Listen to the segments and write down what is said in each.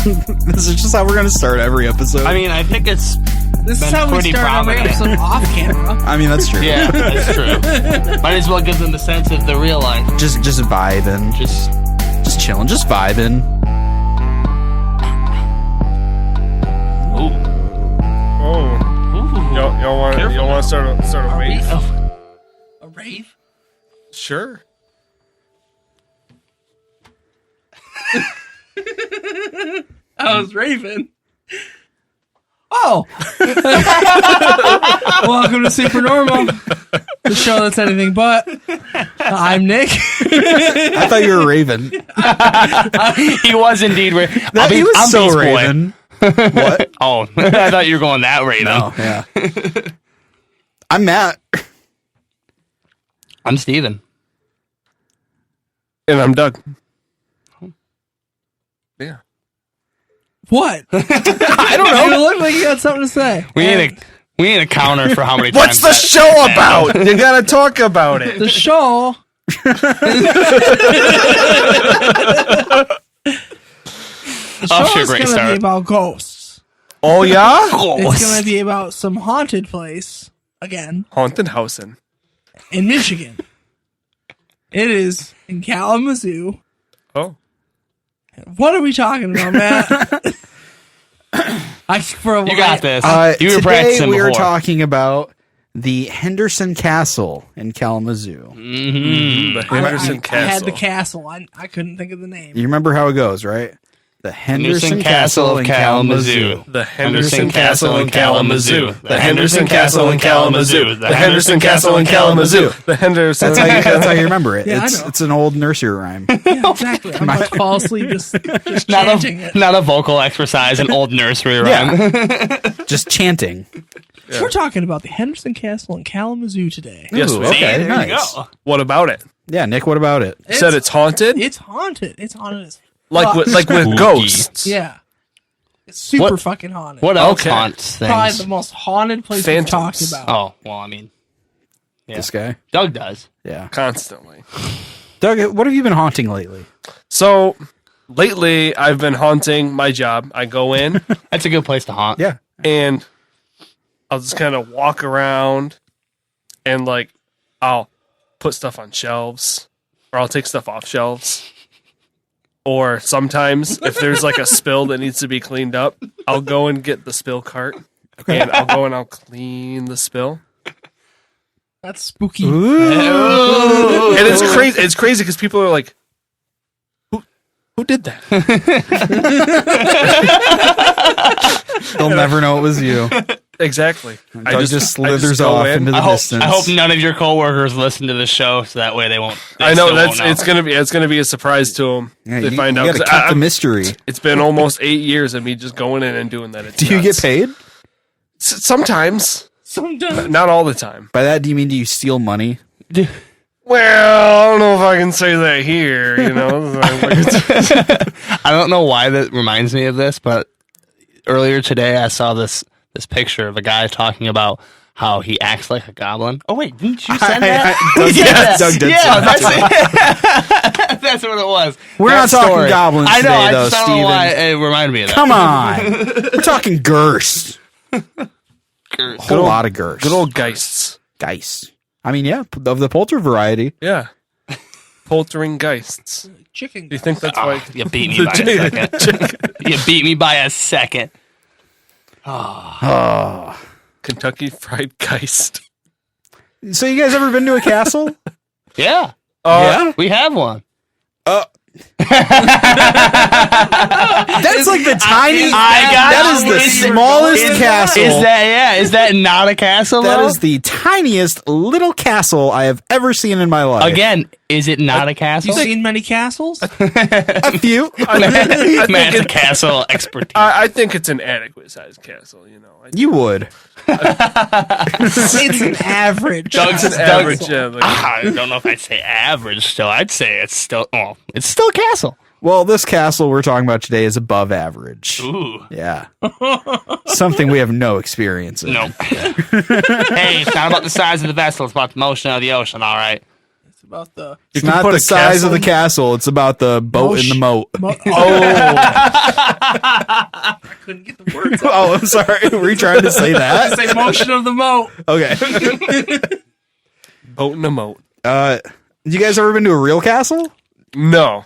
This is just how we're going to start every episode. I mean, I think this is how we start every episode off camera. I mean, that's true. Yeah, that's true. Might as well give them the sense of the real life. Just vibing. Just chilling. Just vibing. Ooh. Oh. Y'all want to start a rave? A rave? Sure. I was raving. Oh! Welcome to Supernormal, the show that's anything but. I'm Nick. I thought you were Raven. He was indeed Raven. He was so Raven. What? Oh, I thought you were going that Raven. No, yeah. I'm Matt. I'm Steven. And I'm Doug. Yeah. What? I don't know. You look like you got something to say. We need a counter for how many What's times. the show about? You gotta talk about it. The show. The show is going to be about ghosts. Oh, yeah? It's going to be about some haunted place, again. Haunted housing. In Michigan. It is in Kalamazoo. Oh. What are we talking about, Matt? You got this. You were today we are talking about the Henderson Castle in Kalamazoo. Mm-hmm. The Henderson Castle. I had the castle. I couldn't think of the name. You remember how it goes, right? The Henderson Castle of Kalamazoo. The Henderson Castle in Kalamazoo. The Henderson Castle in Kalamazoo. The Henderson Castle in Kalamazoo. The Henderson. That's how you remember it. Yeah, it's an old nursery rhyme. Yeah, exactly. I'm about to fall asleep just chanting it. Not a vocal exercise, an old nursery rhyme. Yeah. Just chanting. Yeah. We're talking about the Henderson Castle in Kalamazoo today. Yes, Ooh, okay, there nice. you go. What about it? Yeah, Nick, what about it? Said it's haunted? It's haunted. It's haunted as Like with ghosts. Yeah. It's super fucking haunted. What else haunts things? Probably the most haunted place we've talked about. Oh, well, I mean. Yeah. This guy? Doug does. Yeah. Constantly. Doug, what have you been haunting lately? So, lately, I've been haunting my job. I go in. That's a good place to haunt. Yeah. And I'll just kind of walk around and, I'll put stuff on shelves. Or I'll take stuff off shelves. Or sometimes, if there's a spill that needs to be cleaned up, I'll go and get the spill cart. And I'll go and I'll clean the spill. That's spooky. Ooh. And it's crazy. It's crazy because people are like, who did that? They'll never know it was you. Exactly. Doug just slithers off into the distance. I hope none of your coworkers listen to the show, so that way they won't. I know it's gonna be a surprise to them. Yeah, they find out. You gotta keep the mystery. It's been almost 8 years of me just going in and doing that. Do you get paid? Sometimes. Sometimes. Not all the time. By that, do you mean do you steal money? Well, I don't know if I can say that here. I don't know why that reminds me of this, but earlier today I saw this picture of a guy talking about how he acts like a goblin. Oh wait, didn't you send that? Doug did. Yeah, that's what it was. We're not talking goblins I know, today, I though, just don't know Steven. why it reminded me of that. Come on. We're talking Gerst. A whole lot of Gerst. Good old geists. Geists. I mean, yeah, of the polter variety. Yeah. Poltering geists. Chicken. Do you think that's why? You beat me by a second. You beat me by a second. Oh. Kentucky Fried Geist. So you guys ever been to a castle? Yeah. Yeah? We have one. That's like the tiny. That is the smallest castle. Is that not a castle? That though? is the tiniest little castle I have ever seen in my life. Again, is it not a castle? You seen many castles? A few. Man's a castle expertise. I think it's an adequate sized castle. You would. It's an average. Doug's an average. I don't know if I'd say average. Still, I'd say it's still a castle. Well, this castle we're talking about today is above average. Ooh. Yeah. Something we have no experience in. No. Hey, it's not about the size of the vessel. It's about the motion of the ocean. All right. about the. It's not the size of the castle. It's about the boat in the moat. I couldn't get the words out. Oh, I'm sorry. Were you trying to say that? Say motion of the moat. Okay. Boat in a moat. You guys ever been to a real castle? No.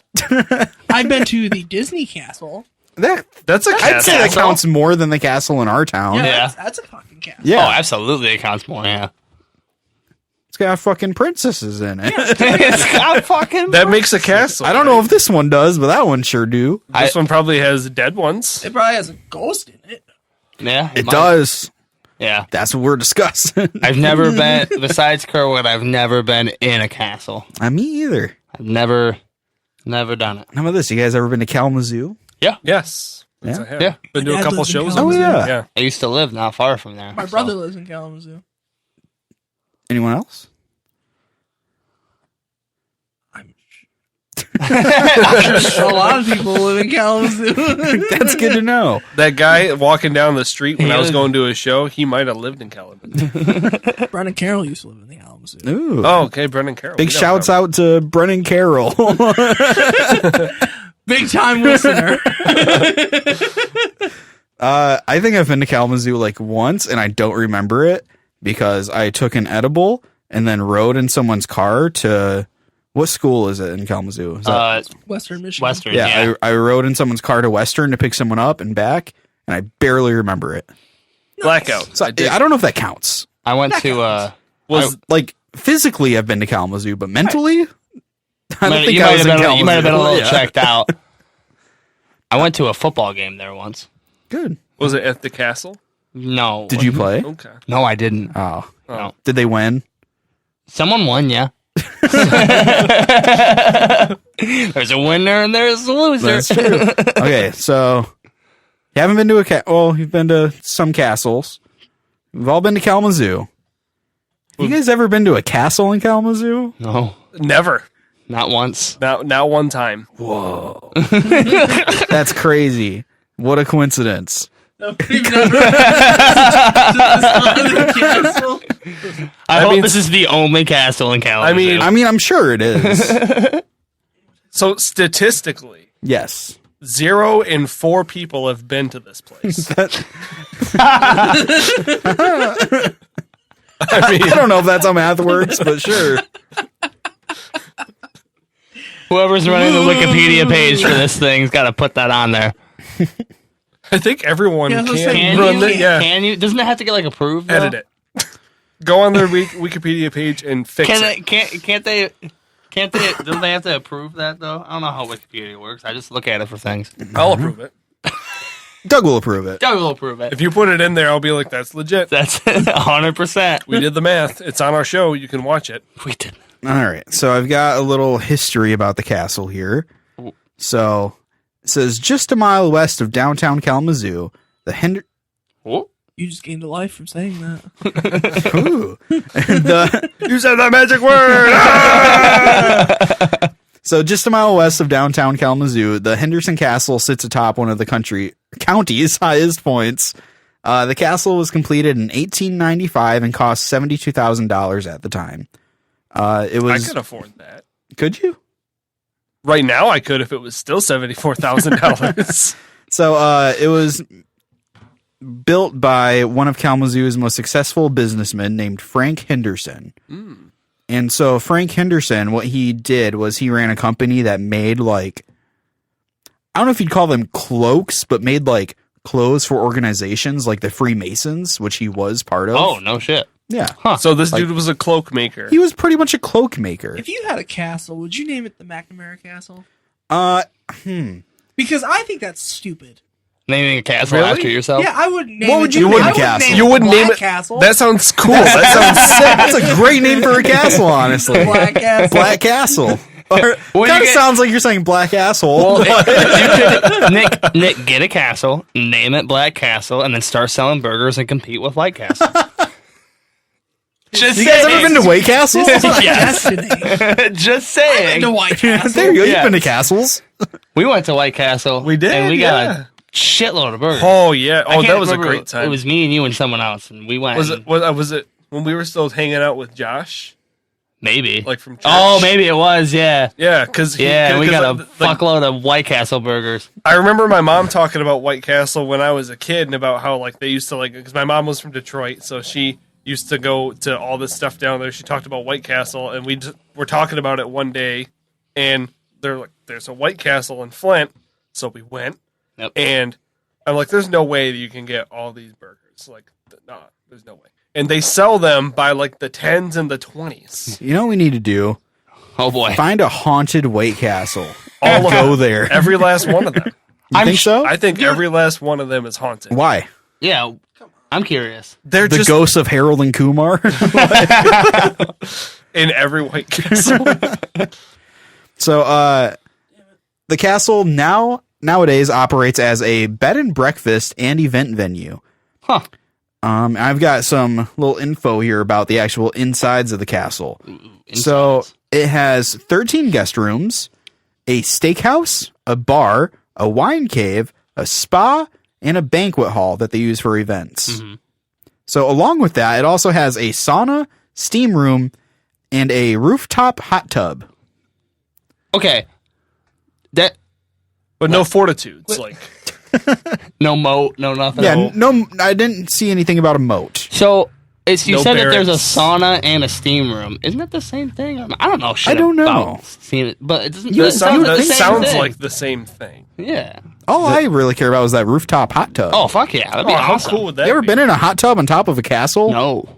I've been to the Disney castle. That's a castle. I'd say that counts more than the castle in our town. Yeah. That's a fucking castle. Yeah. Oh, absolutely. It counts more, yeah. It's got fucking princesses in it. It's got fucking... That makes a castle. I don't know if this one does, but that one sure do. This one probably has dead ones. It probably has a ghost in it. Yeah. It does. Yeah. That's what we're discussing. I've never been, besides Kerwin, I've never been in a castle. Me either. I've never done it. How about this? You guys ever been to Kalamazoo? Yeah. Yes. Yeah. I have. Yeah. Been to My a dad couple lives in shows. Kalamazoo. Oh, yeah. Yeah. I used to live not far from there. My brother lives in Kalamazoo. Anyone else? I'm sure a lot of people live in Kalamazoo. That's good to know. That guy walking down the street when I was going to a show, he might have lived in Kalamazoo. Brennan Carroll used to live in Kalamazoo. Ooh. Oh, okay, Brendan Carroll. Big shouts out to Brennan Carroll. Big time listener. I think I've been to Kalamazoo like once, and I don't remember it because I took an edible and then rode in someone's car to... What school is it in Kalamazoo? Is that, Western Michigan. Western, yeah, I rode in someone's car to Western to pick someone up and back, and I barely remember it. Blackout. So I don't know if that counts. I went to... Like, physically, I've been to Kalamazoo, but mentally, I don't think you I was in might Kalamazoo. have been a little Yeah. checked out. I went to a football game there once. Good. Was it at the castle? No. Did you play? Okay. No, I didn't. Oh. No. Did they win? Someone won, yeah. There's a winner and there's a loser. That's true. Okay, so you haven't been to you've been to some castles. We've all been to Kalamazoo. You guys ever been to a castle in Kalamazoo? No, Never. not once. Not one time. Whoa. That's crazy. What a coincidence. We've never castle. I hope mean- this is the only castle in Kalamazoo. I mean, I'm sure it is. So statistically, Yes. 0 in 4 people have been to this place. I don't know if that's how math works, but sure. Whoever's running the Wikipedia page for this thing's got to put that on there. I think everyone Yeah, I was can saying, run it. Yeah. Can you? Doesn't it have to get like approved? Though? Edit it. Go on their Wikipedia page and fix it. Can't they? Don't they have to approve that though? I don't know how Wikipedia works. I just look at it for things. I'll approve it. Doug will approve it. Doug will approve it. If you put it in there, I'll be like, that's legit. That's 100%. We did the math. It's on our show. You can watch it. We did. All right. So I've got a little history about the castle here. So it says just a mile west of downtown Kalamazoo, the Oh. You just gained a life from saying that. Ooh. And, You said that magic word. so just a mile west of downtown Kalamazoo, the Henderson Castle sits atop one of the county's highest points. The castle was completed in 1895 and cost $72,000 at the time. It was. I could afford that. Could you? Right now, I could if it was still $74,000. So it was built by one of Kalamazoo's most successful businessmen named Frank Henderson. And so Frank Henderson, what he did was he ran a company that made like, I don't know if you'd call them cloaks, but made like clothes for organizations like the Freemasons, which he was part of. Oh, no shit. Yeah. So this dude was a cloak maker. He was pretty much a cloak maker. If you had a castle, would you name it the McNamara Castle? Because I think that's stupid. Naming a castle Really? after yourself? Yeah, I would name What it. would you I name a wouldn't castle? Name You wouldn't Black name it. Castle. That sounds cool. That sounds sick. That's a great name for a castle, honestly. Black Castle. Black Castle. Kind of get- sounds like you're saying black asshole. You could, Nick, get a castle, name it Black Castle, and then start selling burgers and compete with White Castle. Just You guys ever been to White Castle? This is my Yes. destiny. Just I've been saying. to White Castle. There you go. Yeah. You've been to castles. We went to White Castle. We did, And we yeah. got a shitload of burgers. Oh yeah. I Oh, can't that was a remember. great time. It was me and you and someone else, and we went. Was it when we were still hanging out with Josh? Maybe. like from church. Oh, maybe it was. Yeah. Yeah, because We got a fuckload of White Castle burgers. I remember my mom talking about White Castle when I was a kid and about how like they used to like because my mom was from Detroit, so she used to go to all this stuff down there. She talked about White Castle, and we were talking about it one day, and they're like, "There's a White Castle in Flint," so we went, and I'm like, "There's no way that you can get all these burgers. Like, nah, there's no way." And they sell them by like the 10s and the 20s. You know what we need to do? Oh boy. Find a haunted White Castle. All of Go them. there. Every last one of them. You think so? I think every last one of them is haunted. Why? Yeah. I'm curious. They're The just ghosts of Harold and Kumar? in every White Castle. So, the castle nowadays operates as a bed and breakfast and event venue. Huh. I've got some little info here about the actual insides of the castle. Insides. So it has 13 guest rooms, a steakhouse, a bar, a wine cave, a spa, and a banquet hall that they use for events. Mhm. So along with that, it also has a sauna, steam room, and a rooftop hot tub. Okay. That But no fortitudes. Like no moat, no nothing. Yeah, no, I didn't see anything about a moat. So you No said that there's a barracks. sauna and a steam room. Isn't that the same thing? I don't know shit I don't know. about steam, but it doesn't. You- it sounds like that the same sounds thing. like the same thing. Yeah. All I really care about was that rooftop hot tub. Oh fuck yeah, that'd be Oh, how awesome. cool would that you ever be? been in a hot tub on top of a castle? No.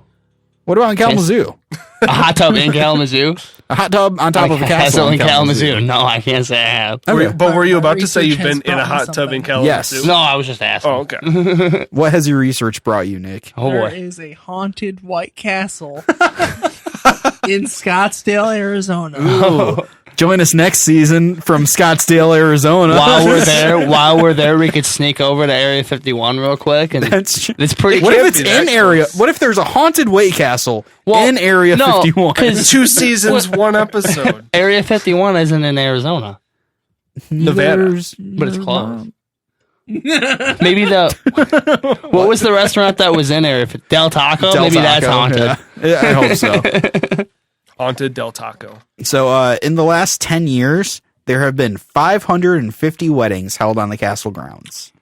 What about in Kalamazoo? A hot tub in Kalamazoo? A hot tub on top of a castle in Kalamazoo. No, I can't say I have. Okay. But were you about to say Research you've been has in a brought me hot tub in something. Kalamazoo? Yes. No, I was just asking. Oh, okay. What has your research brought you, Nick? Oh There boy. is a haunted White Castle in Scottsdale, Arizona. Join us next season from Scottsdale, Arizona. While we're there, we could sneak over to Area 51 real quick, and That's it's pretty. what if can't it's be that in area? close. What if there's a haunted White Castle Well, in Area no, 51? 'cause 2 seasons, 1 episode. Area 51 isn't in Arizona, Nevada. but it's close. Maybe what was the restaurant that was in Area Del Taco? Del Maybe that's Taco, haunted. yeah. I hope so. Haunted Del Taco. So, in the last 10 years, there have been 550 weddings held on the castle grounds.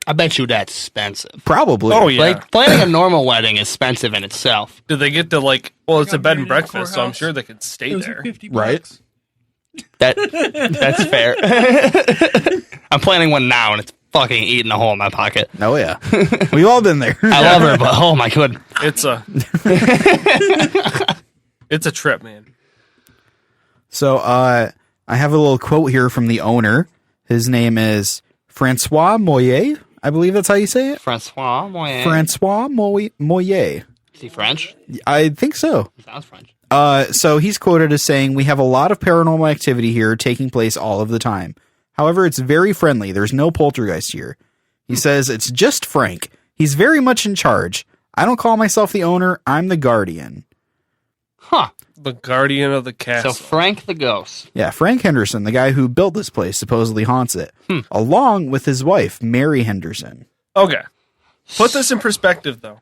I bet you that's expensive. Probably. Oh, yeah. Like planning a normal wedding is expensive in itself. Did they get to, like, well, it's a Got bed and married in the breakfast, so I'm courthouse. sure they could stay It was there. 50 Right. bucks. That's fair. I'm planning one now, and it's fucking eating a hole in my pocket. Oh, yeah. We've all been there. I love her, but oh my god. It's a it's a trip, man. So, I have a little quote here from the owner. His name is Francois Moyer. I believe that's how you say it. Francois Moyen. Francois Moyer. Is he French? I think so. He sounds French. So he's quoted as saying, "We have a lot of paranormal activity here taking place all of the time. However, it's very friendly. There's no poltergeist here." He says, "It's just Frank. He's very much in charge. I don't call myself the owner. I'm the guardian." Huh. The guardian of the So castle. Frank the ghost. Yeah, Frank Henderson, the guy who built this place, supposedly haunts it, along with his wife, Mary Henderson. Okay. Put this in perspective, though.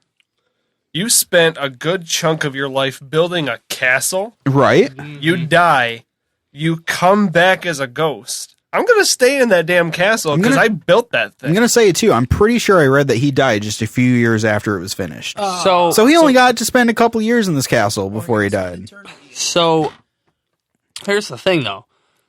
You spent a good chunk of your life building a castle. Right? You die. You come back as a ghost. I'm going to stay in that damn castle because I built that I'm thing. going to say it too. I'm pretty sure I read that he died just a few years after it was finished. So he only got to spend a couple years in this castle before he died. So here's the thing though.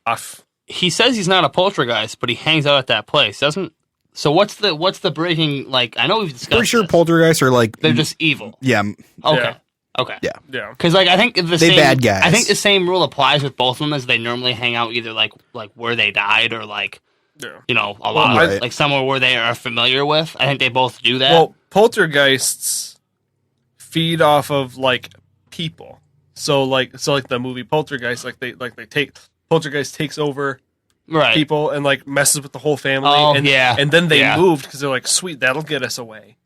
Off. He says he's not a poltergeist, but he hangs out at that place, doesn't? So what's the breaking, like, I know we've discussed Pretty sure this. poltergeists are like, They're just evil. yeah, Okay. Yeah. Okay. yeah. Yeah. Because like I think the They same bad guys. I think the same rule applies with both of them, as they normally hang out either like where they died or like Yeah. a lot Right. of, like somewhere where they are familiar with. I think they both do that. Well, poltergeists feed off of like people. So like the movie Poltergeist, they take Poltergeist takes over right. people and like messes with the whole family. Oh, and, yeah. And then they Yeah. moved because they're like, sweet, that'll get us away.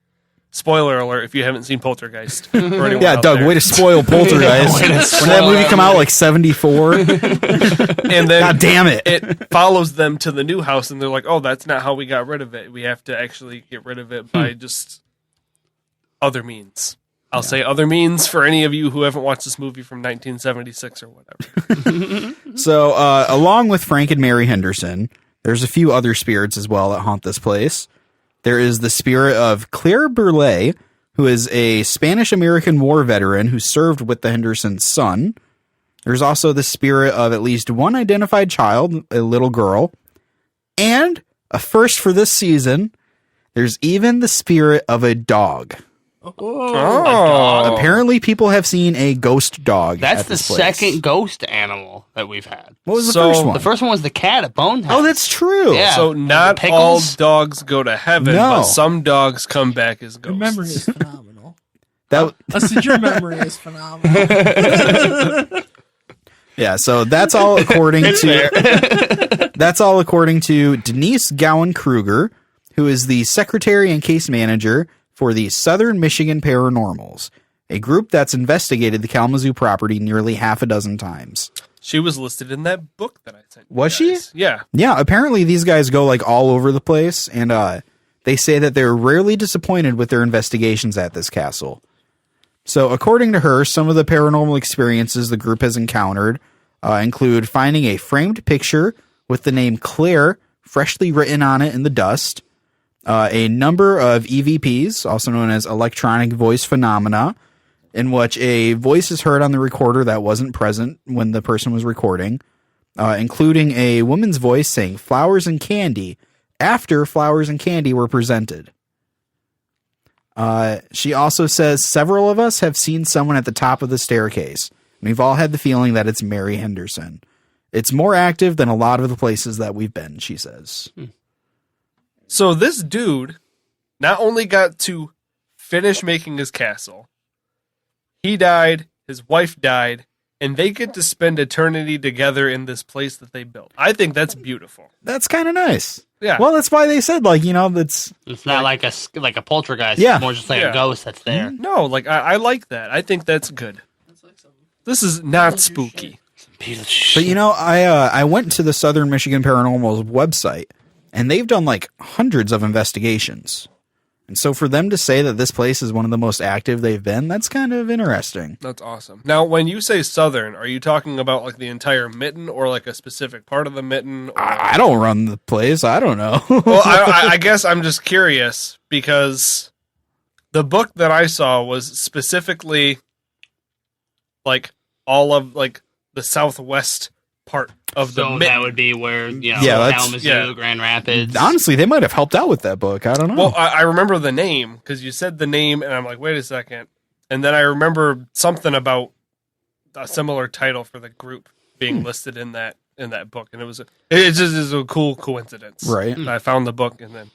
Spoiler alert if you haven't seen Poltergeist. For anyone Yeah, out Doug, there. way to spoil Poltergeist. Way to When that spoil movie that come out movie. like 74. And then God damn it. it follows them to the new house, and they're like, "Oh, that's not how we got rid of it. We have to actually get rid of it by just other means." I'll say other means for any of you who haven't watched this movie from 1976 or whatever. So, along with Frank and Mary Henderson, there's a few other spirits as well that haunt this place. There is the spirit of Claire Burley, who is a Spanish-American war veteran who served with the Henderson's son. There's also the spirit of at least one identified child, a little girl. And, a first for this season, there's even the spirit of a dog. Oh. Apparently, people have seen a ghost dog. That's at the this place. second ghost animal that we've had. What was the So- first one? The first one was the cat at Bonehead. Oh, that's true. Yeah. So not The all pickles? dogs go to heaven, No. but some dogs come back as Your ghosts. memory is phenomenal. That I said your memory is phenomenal. yeah. So that's all according to that's all according to Denise Gowan Kruger, who is the secretary and case manager for the Southern Michigan Paranormals, a group that's investigated the Kalamazoo property nearly half a dozen times. She was listed in that book that I sent you Was she? guys. Yeah. Yeah, apparently these guys go like all over the place, and they say that they're rarely disappointed with their investigations at this castle. So according to her, some of the paranormal experiences the group has encountered include finding a framed picture with the name Claire freshly written on it in the dust, a number of EVPs, also known as electronic voice phenomena, in which a voice is heard on the recorder that wasn't present when the person was recording, including a woman's voice saying flowers and candy after flowers and candy were presented. She also says several of us have seen someone at the top of the staircase. We've all had the feeling that it's Mary Henderson. It's more active than a lot of the places that we've been, she says. So this dude not only got to finish making his castle, he died, his wife died, and they get to spend eternity together in this place that they built. I think that's beautiful. That's kind of nice. Yeah. Well, that's why they said, like, you know, that's... It's not like a poltergeist. Yeah. It's more just like Yeah. a ghost that's there. No, like I like that. I think that's good. This is not spooky. But, you know, I went to the Southern Michigan Paranormal's website, and they've done, like, hundreds of investigations. And so for them to say that this place is one of the most active they've been, that's kind of interesting. That's awesome. Now, when you say southern, are you talking about like the entire mitten or like a specific part of the mitten? Or... I don't run the place. I don't know. Well, I guess I'm just curious because the book that I saw was specifically like all of like the southwest part of the So mitten. that would be where, you know, Yeah, that's- Kalamazoo, yeah. Grand Rapids. Honestly, they might have helped out with that book. I don't know. Well, I remember the name because you said the name, and I'm like, wait a second. And then I remember something about a similar title for the group being listed in that book, and it just is a cool coincidence, Right. I found the book, and then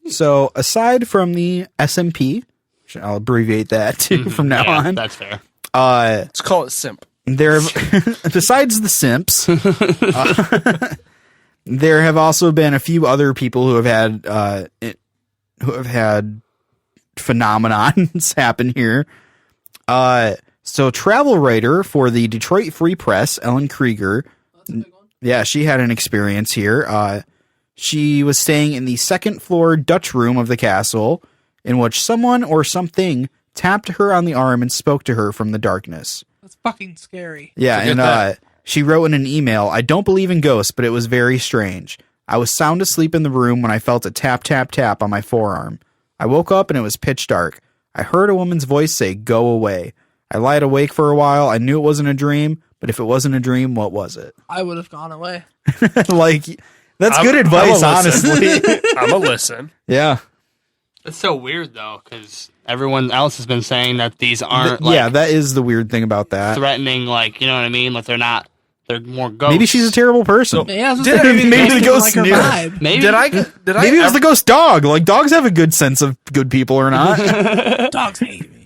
So aside from the SMP, which I'll abbreviate that too from now Yeah, on, that's fair. let's call it simp. there besides the simps, there have also been a few other people who have had phenomenons happen here. So travel writer for the Detroit Free Press, Ellen Krieger, yeah, she had an experience here. She was staying in the second floor Dutch room of the castle, in which someone or something tapped her on the arm and spoke to her from the darkness. That's fucking scary. Yeah, Forget and that. she wrote in an email, I don't believe in ghosts, but it was very strange. I was sound asleep in the room when I felt a tap, tap, tap on my forearm. I woke up and it was pitch dark. I heard a woman's voice say, go away. I lied awake for a while. I knew it wasn't a dream, but if it wasn't a dream, what was it? I would have gone away. Like, that's I'm- good I'm advice, a listen. honestly. I'm a listen. Yeah. It's so weird, though, because everyone else has been saying that these aren't, like, Yeah, that is the weird thing about that. threatening, like, you know what I mean? Like, they're more ghosts. Maybe she's a terrible person. Yeah, I was Did- gonna say, maybe the like ghost her knew. vibe. Maybe. Did I Maybe it was ever- the ghost dog. Like, dogs have a good sense of good people or not. Dogs hate me.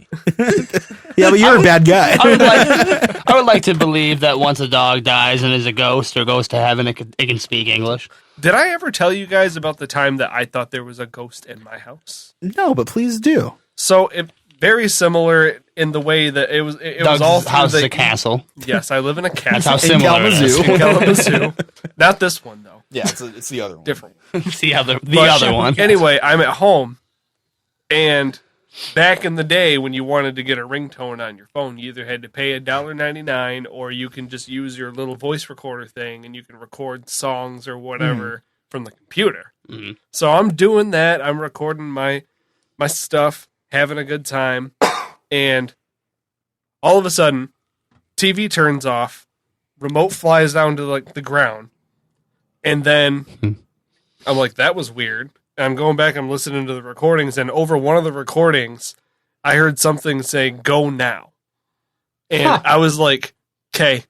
Yeah, but you're a bad guy. I would like to believe that once a dog dies and is a ghost or goes to heaven, it can speak English. Did I ever tell you guys about the time that I thought there was a ghost in my house? No, but please do. So it very similar in the way that it was. It Doug's was all through house is the a castle. Yes, I live in a castle. That's how In similar it is. Kalamazoo. in Kalamazoo. Not this one though. Yeah, it's the other one. Different. the But other one. Anyway, I'm at home, and back in the day when you wanted to get a ringtone on your phone, you either had to pay $1.99 or you can just use your little voice recorder thing and you can record songs or whatever from the computer. Mm-hmm. So I'm doing that. I'm recording my stuff, having a good time, and all of a sudden, TV turns off, remote flies down to like the ground, and then I'm like, that was weird. And I'm going back, I'm listening to the recordings, and over one of the recordings, I heard something saying, "Go now." And I was like, okay.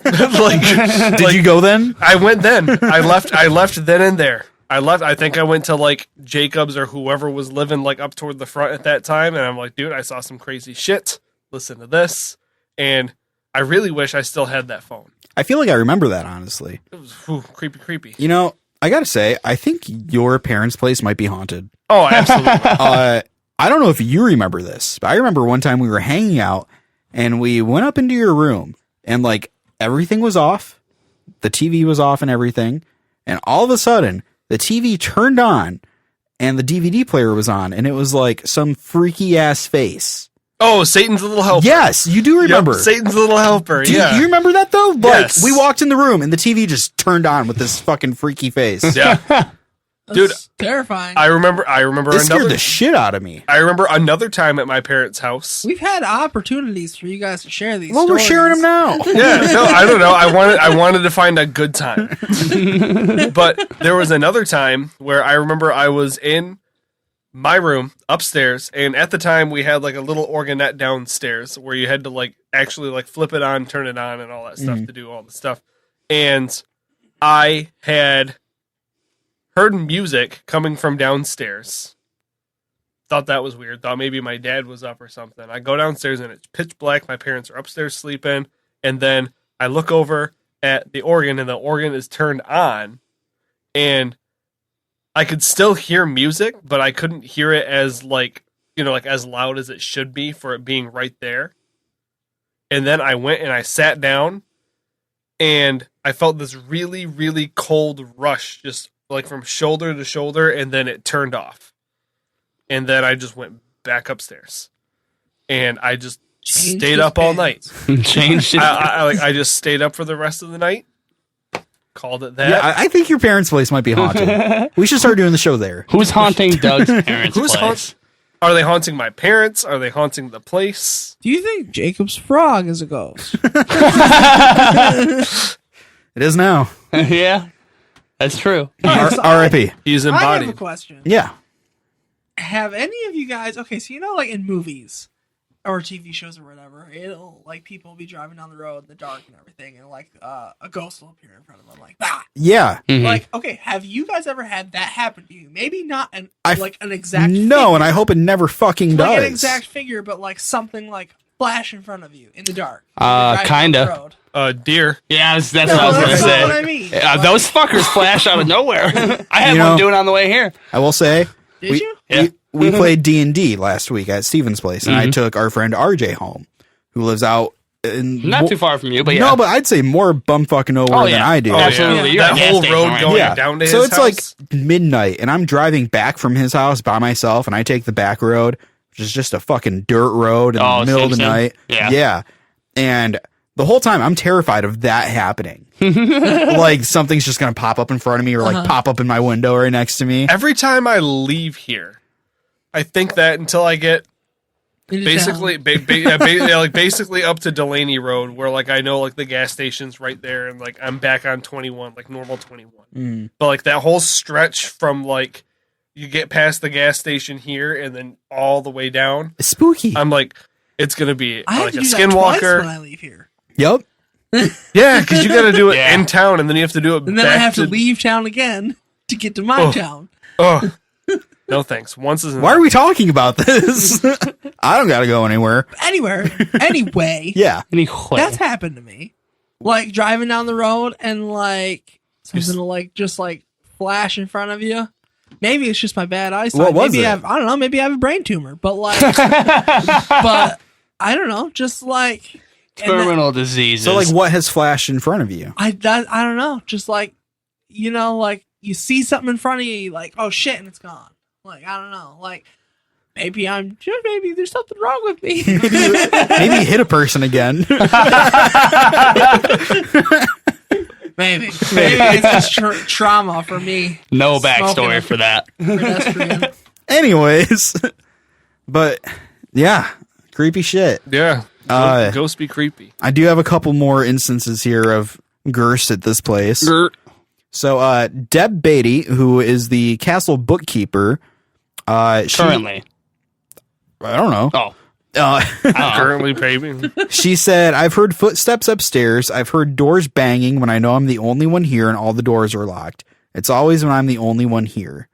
Did you go then? I went then. I left then and there. I think I went to like Jacob's or whoever was living like up toward the front at that time. And I'm like, dude, I saw some crazy shit. Listen to this. And I really wish I still had that phone. I feel like I remember that, honestly. It was creepy. You know, I gotta say, I think your parents' place might be haunted. Oh, absolutely. I don't know if you remember this, but I remember one time we were hanging out and we went up into your room and like everything was off. The TV was off and everything. And all of a sudden the TV turned on and the DVD player was on and it was like some freaky ass face. Oh, Satan's Little Helper. Yes, you do remember. Yep, Satan's Little Helper, Do yeah. you remember that though? Like, Yes. we walked in the room and the TV just turned on with this fucking freaky face. Yeah. Dude, That's terrifying. I remember It scared the shit out of me. I remember another time at my parents' house. We've had opportunities for you guys to share these. Well, we're stories. sharing them now. Yeah, no, I don't know. I wanted to find a good time. But there was another time where I remember I was in my room upstairs, and at the time we had like a little organette downstairs where you had to like actually like flip it on, turn it on, and all that stuff to do all the stuff. And I had heard music coming from downstairs. Thought that was weird. Thought maybe my dad was up or something. I go downstairs and it's pitch black. My parents are upstairs sleeping. And then I look over at the organ and the organ is turned on. And I could still hear music, but I couldn't hear it as like, you know, like as loud as it should be for it being right there. And then I went and I sat down and I felt this really, really cold rush just like from shoulder to shoulder, and then it turned off. And then I just went back upstairs. And I just stayed up all night. Changed it. I just stayed up for the rest of the night. Called it that. Yeah, I think your parents' place might be haunted. We should start doing the show there. Who's haunting Doug's parents' Who's place? Are they haunting my parents? Are they haunting the place? Do you think Jacob's frog is a ghost? It is now. Yeah, that's true. R.I.P. He's I have a embodied. question. Yeah. Have any of you guys? Okay, so you know, like in movies or TV shows or whatever, it'll like people will be driving down the road in the dark and everything, and like a ghost will appear in front of them, like ah. Yeah. Mhm. Like, okay, have you guys ever had that happen to you? Maybe not an I- like an exact No, figure, and I hope it never fucking like does. an exact figure, but like something like flash in front of you in the dark. You're driving down Kinda. the road. Deer. Yeah, that's what No, I was gonna that's say. not what I mean. Those fuckers flash out of nowhere. I had You know- one doing on the way here. I will say, Did we, you? Yeah. we played D&D last week at Steven's place, and I took our friend RJ home, who lives out in... Not too far from you, but yeah. No, but I'd say more bumfucking nowhere than I do. Oh, absolutely. You're That at a gas whole station, road right? going Yeah. down to So his it's house. like midnight, and I'm driving back from his house by myself, and I take the back road, which is just a fucking dirt road in the middle of the Simpson? night. Yeah. And the whole time I'm terrified of that happening. Like something's just going to pop up in front of me or like pop up in my window right next to me. Every time I leave here, I think that until I get Into basically town. basically up to Delaney Road, where like I know like the gas station's right there, and like I'm back on 21, like normal 21. But like that whole stretch from like you get past the gas station here and then all the way down, It's spooky. I'm like, it's gonna be I have like to a do that twice when skinwalker. I leave here, Yep. Yeah, because you got to do it Yeah. in town, and then you have to do it. and then back I have to leave town again to get to my Oh. town. Oh, no thanks. Once is Why are we talking about this? I don't got to go anywhere. Anyway, Yeah. Anyway. that's happened to me. Like driving down the road and like something will like just like flash in front of you. Maybe it's just my bad eyesight. What was maybe it? I don't know. Maybe I have a brain tumor. But like, but I don't know. Just like and then- Terminal diseases. So like what has flashed in front of you? I don't know. Just like you know, like you see something in front of you, you're like oh shit, and it's gone. Like I don't know. Like maybe there's something wrong with me. Maybe hit a person again. maybe it's just trauma for me. No Smoking backstory a for that. pedestrian. Anyways, but yeah, creepy shit. Yeah. Ghosts be creepy. I do have a couple more instances here of ghosts at this place. So, Deb Beatty, who is the castle bookkeeper, Currently. I don't know. Oh. Currently paving. She said, I've heard footsteps upstairs. I've heard doors banging when I know I'm the only one here and all the doors are locked. It's always when I'm the only one here,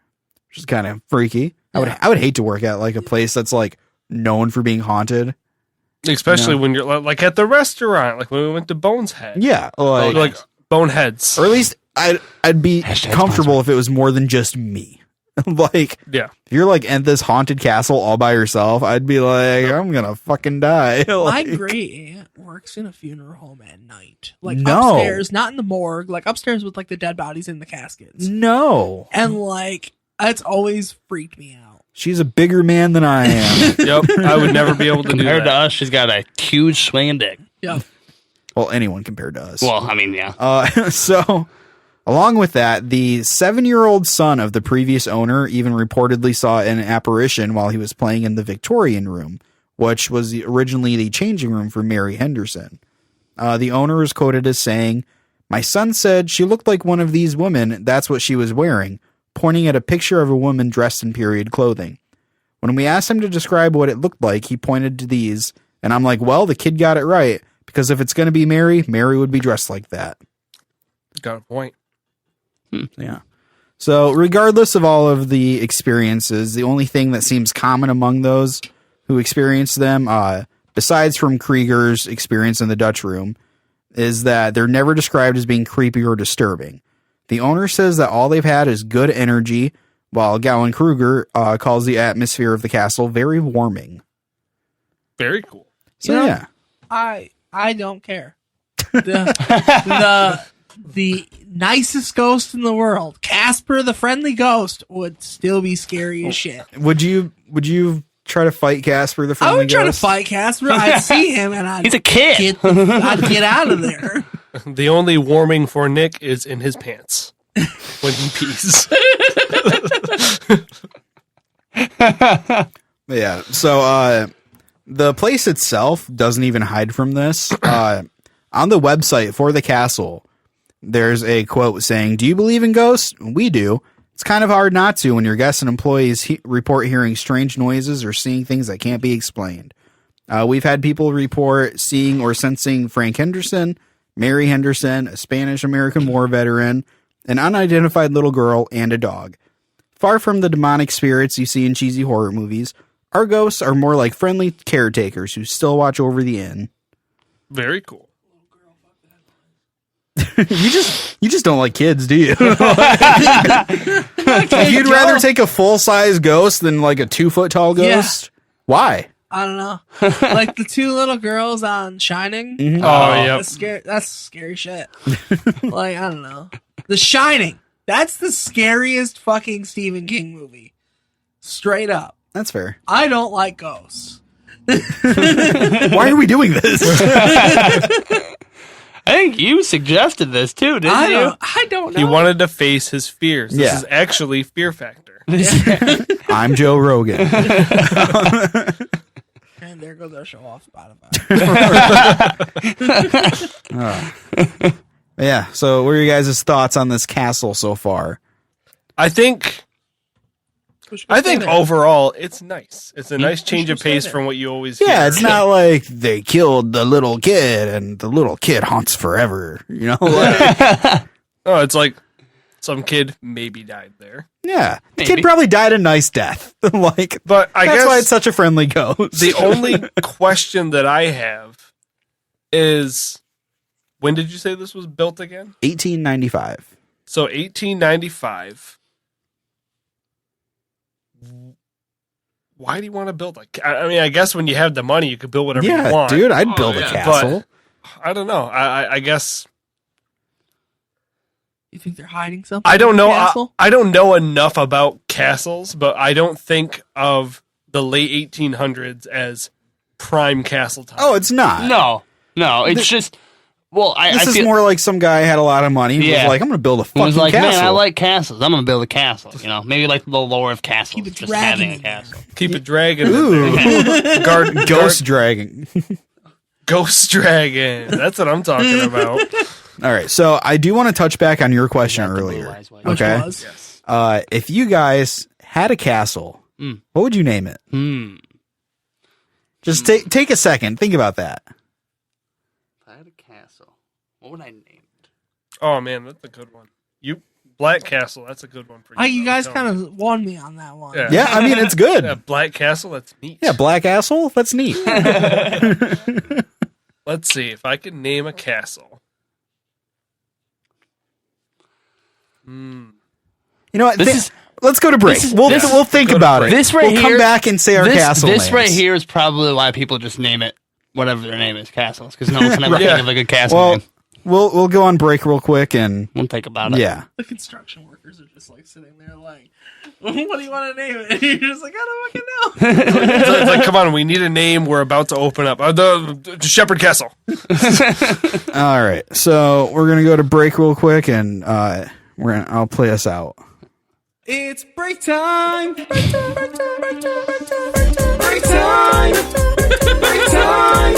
which is kind of freaky. I would hate to work at like a place that's like known for being haunted. Especially when you're like at the restaurant, like when we went to Bone's Head. Yeah, Like Boneheads. or at least I'd be comfortable if it was more than just me. Like, Yeah. if you're like at this haunted castle all by yourself, I'd be like, I'm gonna fucking die. My Like, great aunt works in a funeral home at night. Like No. upstairs, not in the morgue, like upstairs with like the dead bodies in the caskets. no, And like that's always freaked me out. she's a bigger man than I am. Yep. I would never be able to do Compared to that. us, she's got a huge swinging dick. Yeah. Well, anyone compared to us. Well, I mean, yeah. So, along with that, the 7-year-old son of the previous owner even reportedly saw an apparition while he was playing in the Victorian room, which was originally the changing room for Mary Henderson. The owner is quoted as saying, "My son said she looked like one of these women, that's what she was wearing," pointing at a picture of a woman dressed in period clothing. When we asked him to describe what it looked like, he pointed to these, and I'm like, well, the kid got it right, because if it's going to be Mary, Mary would be dressed like that. Got a point. Yeah. So regardless of all of the experiences, the only thing that seems common among those who experience them, besides from Krieger's experience in the Dutch room, is that they're never described as being creepy or disturbing. The owner says that all they've had is good energy, while Gowan Kruger calls the atmosphere of the castle very warming. Very cool. So You know, yeah. I don't care. The nicest ghost in the world, Casper the Friendly Ghost, would still be scary as shit. Would you try to fight Casper the I Friendly would try to Ghost? fight Casper. I'd see him and I'd He's a kid. I'd get out of there. The only warming for Nick is in his pants when he pees. Yeah. So the place itself doesn't even hide from this. On the website for the castle, there's a quote saying, "Do you believe in ghosts? We do. It's kind of hard not to when your guests and employees report hearing strange noises or seeing things that can't be explained. We've had people report seeing or sensing Frank Henderson, Mary Henderson, a Spanish-American War veteran, an unidentified little girl, and a dog. Far from the demonic spirits you see in cheesy horror movies, our ghosts are more like friendly caretakers who still watch over the inn." Very cool. You just don't like kids, do you? You'd rather take a full-size ghost than like a 2-foot tall ghost? Why? I don't know. Like the two little girls on Shining. Mhm. Oh, yep. That's scary shit. Like, I don't know. The Shining. That's the scariest fucking Stephen King movie. Straight up. That's fair. I don't like ghosts. Why are we doing this? I think you suggested this too, didn't you? I don't know. He wanted to face his fears. This Yeah. is actually Fear Factor. I'm Joe Rogan. And there goes our show off Spotify. Yeah, so what are your guys' thoughts on this castle so far? I think overall it's nice. It's a nice change of stay pace there. from what you always hear. Yeah, it's not like they killed the little kid and the little kid haunts forever. You know? Like, Oh, it's like some kid maybe died there. yeah. The Maybe. kid probably died a nice death. Like, But I that's guess why it's such a friendly ghost. the only question that I have is, when did you say this was built again? 1895. So 1895. Why do you want to build I mean, I guess when you have the money, you could build whatever you Yeah, want. dude, I'd build a yeah. castle. I don't know. I guess You think they're hiding something? I don't in the know. castle? I don't know enough about castles, but I don't think of the late 1800s as prime castle time. Oh, it's not. No, it's just. Well, This I is feel, more like some guy had a lot of money. He was like, I'm going to build a he fucking was like, castle. man, I like castles. I'm gonna build a castle. Maybe like the lore of castles, Keep a just dragon having a in there. castle. Keep a dragon. Ooh. Ghost dragon. Ghost dragon. That's what I'm talking about. All right, so I do want to touch back on your question Got the blue earlier. eyes white. Which Okay. was? Yes. If you guys had a castle, what would you name it? Just take a second. Think about that. If I had a castle, what would I name it? Oh man, that's a good one. Black Castle. That's a good one for you. You guys though. kind of won me on that one. Yeah. Yeah, I mean, it's good. Yeah, Black Castle. That's neat. Yeah, Black Asshole? That's neat. Let's see if I can name a castle. You know what? This is- let's go to break. We'll think Go to about break. it. This right we'll come here- back and say our castle This names. right here is probably why people just name it whatever their name is, castles, because no one can ever Right. think of like a castle Well, name. we'll go on break real quick and We'll think about it. yeah. The construction workers are just like sitting there like, what do you want to name it? And you're just like, I don't fucking know. So it's like, come on, we need a name. We're about to open up the Shepherd Castle. All right, so we're gonna go to break real quick and I'll play us out. It's break time. Break time. Break time. Break time. Break time. Break time. Break time.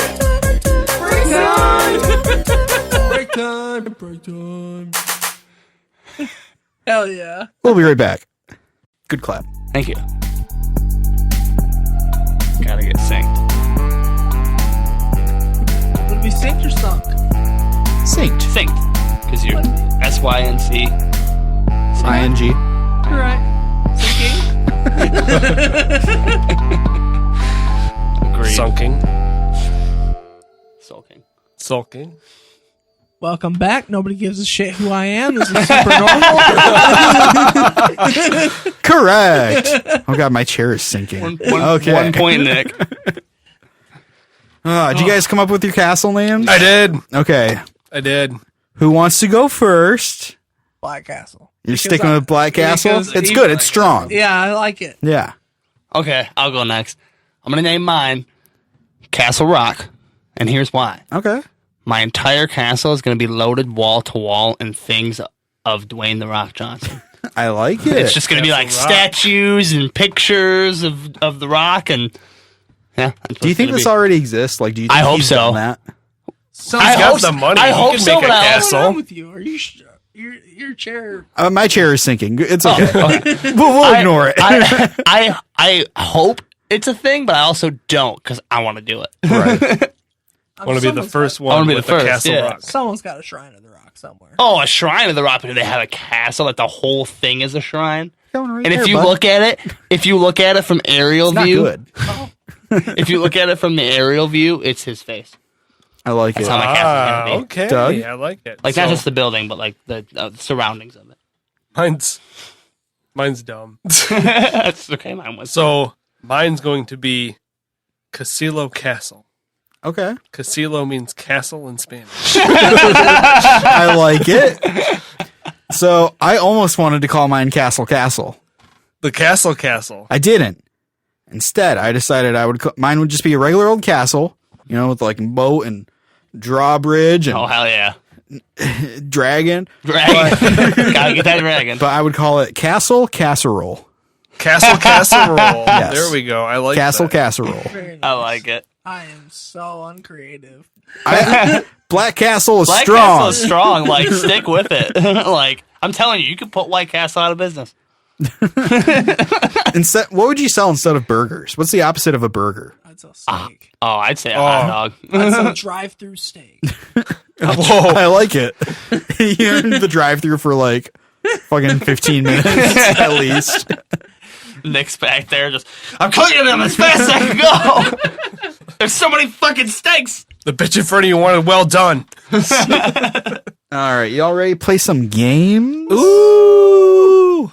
Break time. Break time. Break time. Hell yeah. We'll be right back. Good clap. Thank you. Gotta get synced. Would it be synced or sunk? Synced. Synced. Because you're SYNC. ING. All right. Syncing. Agreed. Sunking. Sulking. Sulking. Welcome back. Nobody gives a shit who I am. This is super normal. Correct. Oh god, my chair is sinking. Okay. 1 point, Nick. Did you guys come up with your castle names? I did. Okay. I did. Who wants to go first? Black Castle. You're sticking with Black Castle? because It's he- good. It's strong. Yeah, I like it. Yeah. Okay, I'll go next. I'm gonna name mine Castle Rock, and here's why. Okay. My entire castle is gonna be loaded wall to wall in things of Dwayne the Rock Johnson. I like it. It's just gonna be like Castle Rock. statues and pictures of the Rock, and yeah. that's Do you what think it's this gonna already exists? Like, do you think I hope he's so. done that? So I got hope the money. I He hope can so, make a but I what's also wrong castle. with you? Are you your chair? My chair is sinking. It's Oh, okay. okay. We'll ignore it. I hope it's a thing, but I also don't because I want to do it. Right. I want to be the first I one wanna be with the first, Castle yeah. Rock. Someone's got a shrine of the rock somewhere. Oh, a shrine of the Rock. Do they have a castle? Like the whole thing is a shrine. Going right And if there, you bud. look at it from aerial It's not view, good. if you look at it from the aerial view, it's his face. I like it. how my castle's gonna be. Okay. Doug? I like it. Like So, not just the building, but like the surroundings of it. mine's dumb. That's okay. Mine was. So mine's going to be Casilo Castle. Okay. Casilo means castle in Spanish. I like it. So I almost wanted to call mine Castle Castle. The Castle. I didn't. Instead, I decided mine would just be a regular old castle, with like moat and drawbridge and Oh hell yeah! dragon. Dragon. Gotta get that dragon. But I would call it Castle Casserole. Castle Casserole. Yes. There we go. I like Castle that. Casserole. Very nice. I like it. I am so uncreative. Black Castle is Black strong. Castle is strong. Like stick with it. Like I'm telling you, you could put White Castle out of business. What would you sell instead of burgers? What's the opposite of a burger? I'd sell steak. Oh, I'd say a hot dog. I'd sell drive-through steak. Whoa. I like it. You're in the drive-through for like fucking 15 minutes at least. Nick's back there just, I'm cooking them as fast as I can go. There's so many fucking steaks. The bitch in front of you wanted well done. All right, y'all ready to play some games? Ooh.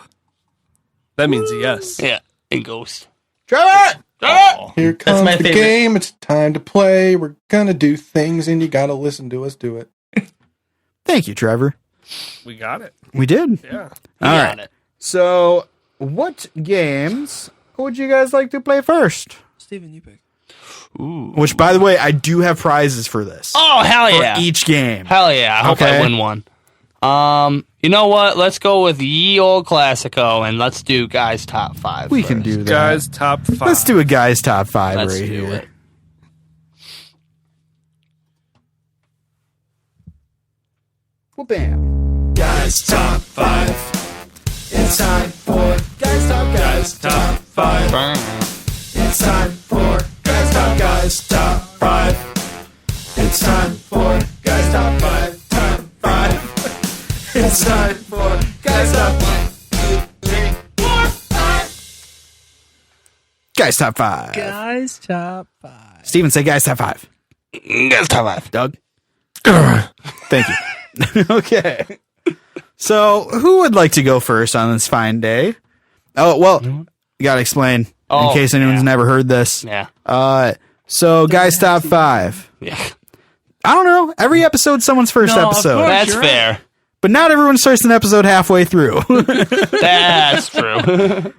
That means yes. Yeah, and Ghost. Trevor! Oh, Here that's comes my the favorite. game. It's time to play. We're gonna do things, and you gotta listen to us do it. Thank you, Trevor. We got it. We did. Yeah. You All got right. it. So, what games Who would you guys like to play first? Steven, you pick. Ooh. Which, by the way, I do have prizes for this. Oh, hell yeah. For each game. Hell yeah. I hope I Okay. win one. You know what? Let's go with ye old classico and let's do guys top 5. We first. can do that. Guys, top 5. Let's do a guy's top 5 Let's right do here. it. Well, bam. Guys top 5. It's time for guys top 5. It's time for guys top 5. It's time for guys top 5. Top 5. It's time for guys top 5. 2, 3, 4, 5. Guys top 5. Guys, top 5. Steven, say guys top 5. Guys top 5. Doug? Thank you. Okay. So, who would like to go first on this fine day? Oh, well, you gotta explain in case anyone's never heard this. Yeah. So, guys top 5. Yeah. I don't know. Every episode's someone's first No, of episode. course. That's you're fair. But not everyone starts an episode halfway through. That's true.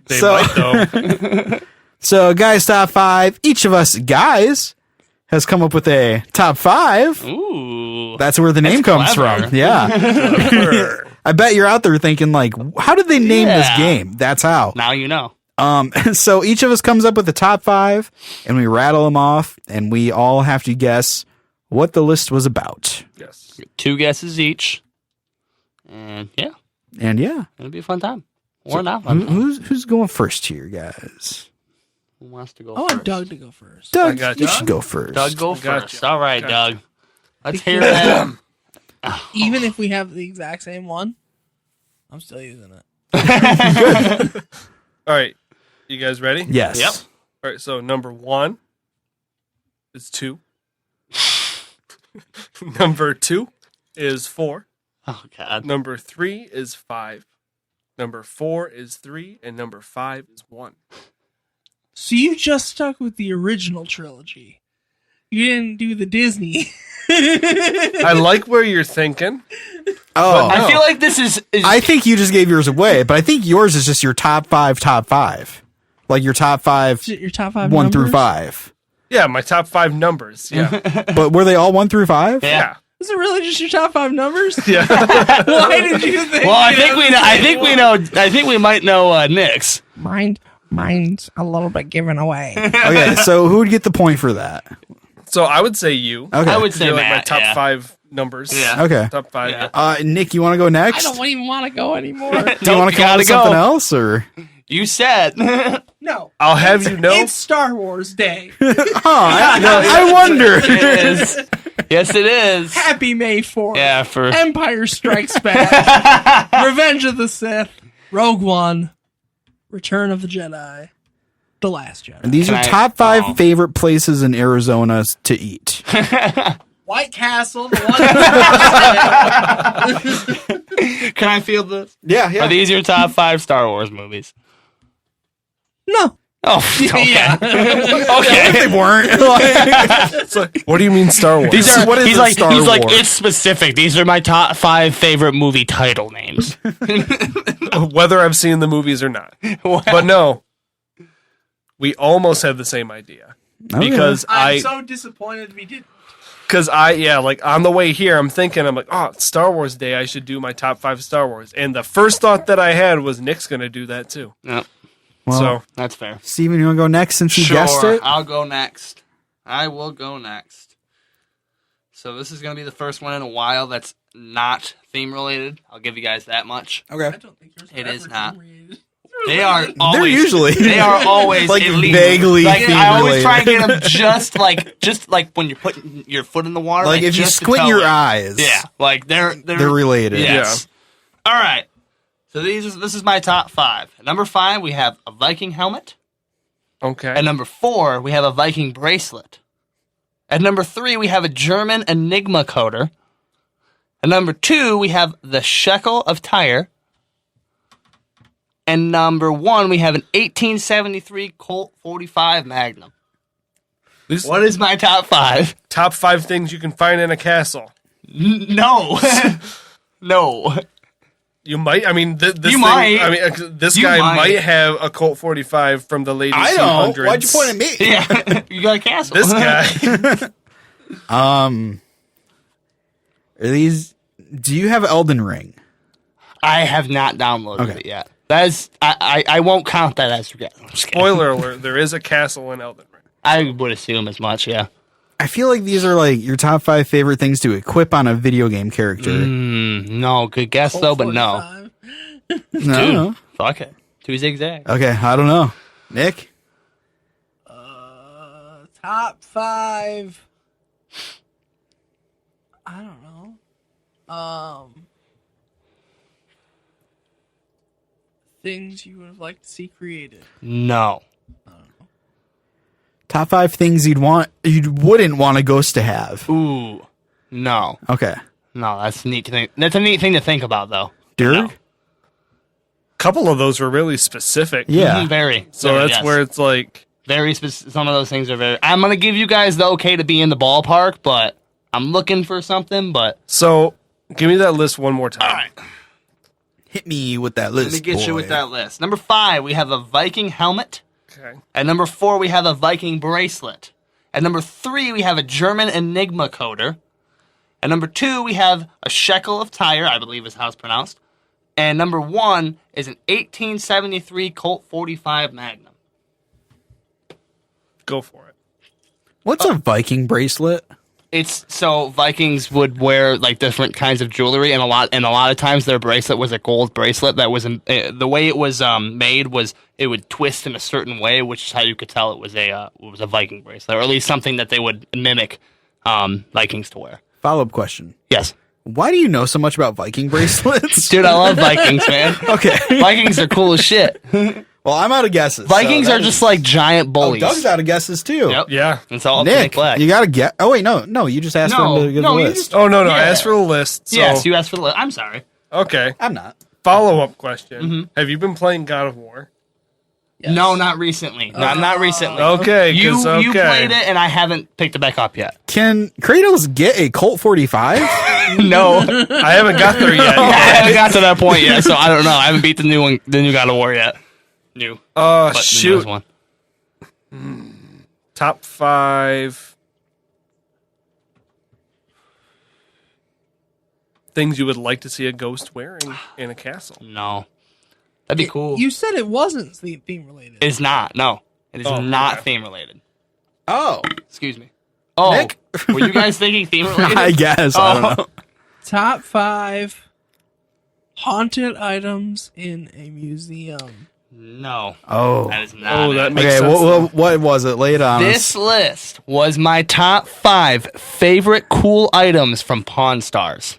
They So- might, though. So, guys top 5. Each of us guys has come up with a top 5. Ooh. That's where the name comes clever. from. Yeah. I bet you're out there thinking like, how did they name this Yeah. game? That's how. Now you know. So each of us comes up with the top 5 and we rattle them off and we all have to guess what the list was about. Yes. 2 guesses each. And yeah, And yeah, it'll be a fun time. Or not fun time. who's going first here, guys? Who wants to go I want first? Doug to go first. Doug, got you you. should go first. Doug, go got first. you. All right, Got Doug. Let's hear that. Even if we have the exact same one, I'm still using it. All right. You guys ready? Yes. Yep. All right. So, number 1 is 2. Number 2 is 4. Oh, God. Number 3 is 5. Number 4 is 3. And number 5 is 1. So you just stuck with the original trilogy. You didn't do the Disney. I like where you're thinking. Oh, I feel like this is I think you just gave yours away, but I think yours is just your top 5. Like your top 5, Your top 5 1 through numbers? 5. Yeah, my top 5 numbers. Yeah. But were they all 1 through 5? Yeah. Is it really just your top 5 numbers? Yeah. Why did you think? Well, I think we know. I think we might know Nick's. Mine's a little bit given away. Okay, so who would get the point for that? So I would say you. Okay. I would 'Cause say you're like my Matt, top yeah. 5 numbers. Yeah. Okay. Top 5. Yeah. Nick, you want to go I next? don't even want to go anymore. Do you want to come up with something else, or? You said. No. I'll have you know. It's Star Wars Day. I wonder. It is. Yes, it is. Happy May 4th. Yeah, for Empire Strikes Back. Revenge of the Sith. Rogue One. Return of the Jedi. The Last Jedi. And these Can are I- top 5 favorite places in Arizona to eat. White Castle. The one. Can I feel this? Yeah, Are these your top 5 Star Wars movies? No. Oh, okay. Yeah. Okay. They weren't. It's like, what do you mean Star Wars? These are- what is he's a like, Star he's like, Wars? it's specific. These are my top 5 favorite movie title names. Whether I've seen the movies or not. But no. We almost had the same idea. Because I'm so disappointed we didn't. like on the way here, I'm thinking, I'm like, oh, it's Star Wars Day. I should do my top 5 Star Wars. And the first thought that I had was Nick's going to do that too. Yep, Well, So that's fair. Steven, you want to go next since you guessed it? I'll go next. I will go next. So this is going to be the first one in a while that's not theme related. I'll give you guys that much. I Okay. don't think yours It are is ever not. related. They are They're always usually. They are always Like at least, vaguely like, theme I always try and related. get them just like when you're putting your foot in the water. Like if you just to squint tell your it. eyes, Yeah, like they're related. Yes. All right. So this is my top 5. At number 5, we have a Viking helmet. okay. At number 4, we have a Viking bracelet. At number 3, we have a German Enigma coder. At number 2, we have the Shekel of Tyre. And number 1, we have an 1873 Colt 45 Magnum. These What is my top 5? top 5 things you can find in a castle. No. No. You might. I mean, this You thing, might. I mean, this You guy might. might have a Colt 45 from the late 1800s. I don't. Why'd you point at me? Yeah, you got a castle. This guy. Are these? Do you have Elden Ring? I have not downloaded Okay. it yet. That's I won't count that as forget. Spoiler alert: there is a castle in Elden Ring. I would assume as much. Yeah. I feel like these are like your top 5 favorite things to equip on a video game character. No, good guess though, but no. 45. No. Fuck it. 2 zigzags. Okay, I don't know. Nick? Top 5. I don't know. Things you would have liked to see created. No. Top 5 things you wouldn't want a ghost to have. Ooh. No. Okay. No, that's neat to think. That's a neat thing to think about though. Dirk? No. A couple of those were really specific. Yeah. Very. So Very, that's yes. where it's like, Very specific. Some of those things are very. I'm gonna give you guys the okay to be in the ballpark, but I'm looking for something. But so give me that list one more time. all right, Hit me with that list. let me get you boy. with that list. Number 5, we have a Viking helmet. Okay. At number 4, we have a Viking bracelet. At number 3, we have a German Enigma coder. At number 2, we have a shekel of Tyre, I believe is how it's pronounced. And number 1 is an 1873 Colt 45 Magnum. Go for it. What's a Viking bracelet? It's so Vikings would wear like different kinds of jewelry, and a lot of times their bracelet was a gold bracelet that was the way it was made was it would twist in a certain way, which is how you could tell it was a Viking bracelet, or at least something that they would mimic Vikings to wear. Follow-up question. Yes, Why do you know so much about Viking bracelets? dude, I love Vikings, man. Okay. Vikings are cool as shit. Well, I'm out of guesses. Vikings so are that just is- like giant Oh, bullies. Doug's out of guesses too. Yep. Yeah. It's all Nick, black. you gotta get. Oh wait, no, you just asked for him to get the you list. just- Oh, no. Yeah. I asked for the list. So, Yes, you asked for the list. I'm sorry. okay. I'm not. Follow-up question. Mm-hmm. Have you been playing God of War? Yes. No, not recently. Not recently. Okay. You 'cause, okay. you played it, and I haven't picked it back up yet. Can Kratos get a Colt 45? No, I haven't got there yet. I haven't got to that point yet, so I don't know. I haven't beat the new God of War yet. New. But the Shoot. newest one. Top 5 things you would like to see a ghost wearing in a castle. No, that'd be cool. You said it wasn't theme related. It's not. No, it is Oh, not okay. theme related. Oh, Excuse me. Oh, Nick? were you guys thinking theme related? I guess. I don't know. Top 5 haunted items in a museum. No, Oh. that is not. Oh, that it. makes Okay, sense. what was it? Lay it on us. This list was my top 5 favorite cool items from Pawn Stars.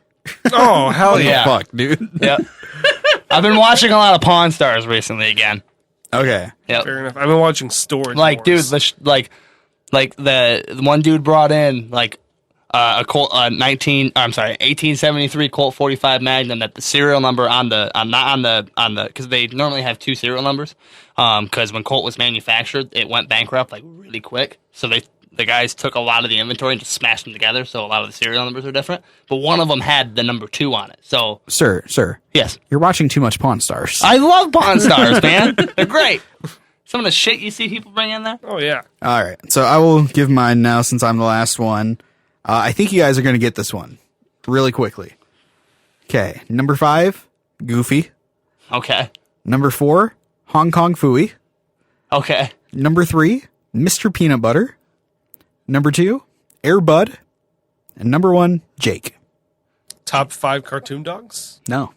Oh, hell What the yeah. fuck, dude. Yep. I've been watching a lot of Pawn Stars recently again. Okay. Yep. Fair enough. I've been watching Storage Like, dude, Wars. the one dude brought in like a Colt 1873 Colt 45 Magnum that the serial number on the because they normally have 2 serial numbers because when Colt was manufactured it went bankrupt like really quick, so the guys took a lot of the inventory and just smashed them together, so a lot of the serial numbers are different, but one of them had the number 2 on it. So Sir, yes, you're watching too much Pawn Stars. I love Pawn Stars, man. They're great. Some of the shit you see people bring in there. Oh, yeah. All right. So I will give mine now since I'm the last one. I think you guys are going to get this one really quickly. Okay. Number 5, Goofy. Okay. Number 4, Hong Kong Phooey. Okay. Number 3, Mr. Peanut Butter. Number 2, Air Bud. And number 1, Jake. Top 5 cartoon dogs? No.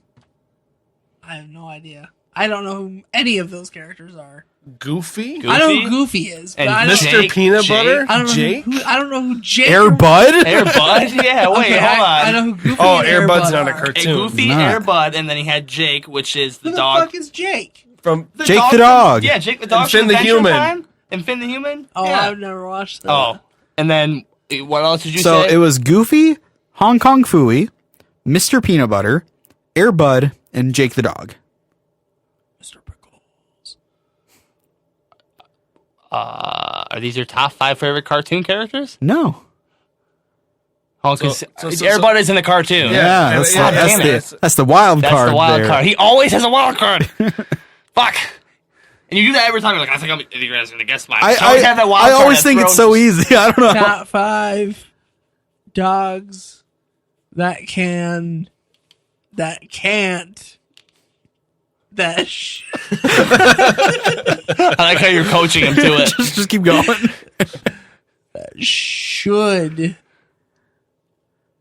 I have no idea. I don't know who any of those characters are. Goofy? Goofy? I know who Goofy is, but And I don't, Mr. Jake, Peanut Jake. Butter? I don't know Jake? who I don't know who Jake Air Bud? Air Bud? Yeah, wait, Okay, hold on. I know who Goofy Oh, and Air Bud's Bud not a are. A cartoon. Goofy, Not. Air Bud, and then he had Jake, which is the Who the dog. fuck is Jake? From Jake dog the from- dog. Yeah, Jake the dog. And Finn from the Adventure Human. Time? And Finn the Human? Oh, yeah. I've never watched that. Oh, and then what else did you So say? it was Goofy, Hong Kong Phooey, Mr. Peanut Butter, Air Bud, and Jake the dog. Mr. Pickles. Are these your top 5 favorite cartoon characters? No. Oh, because So- everybody's in the cartoon. Yeah, that's, yeah, that's, damn the, that's the wild That's card the wild there. card. He always has a wild card. Fuck. And you do that every time. You're like, I think you guys are going to guess mine. I always have that wild I card always that think it's throws- so easy. I don't know. Top 5 dogs that can, that can't, that I like how you're coaching him to it. just keep going. should Be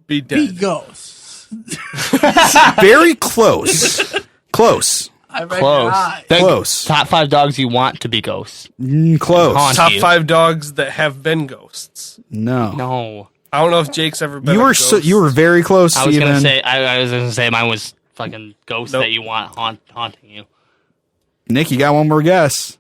be dead. ghosts. Very close. Close. I read Close. your eyes. Close. Top 5 dogs you want to be ghosts. Close. Haunt Top you. 5 dogs that have been ghosts. No. No. I don't know if Jake's ever been. You a were ghost. you were very close, I was Steven. gonna say I was gonna say mine was fucking ghosts Nope. that you want haunting you. Nick, you got one more guess.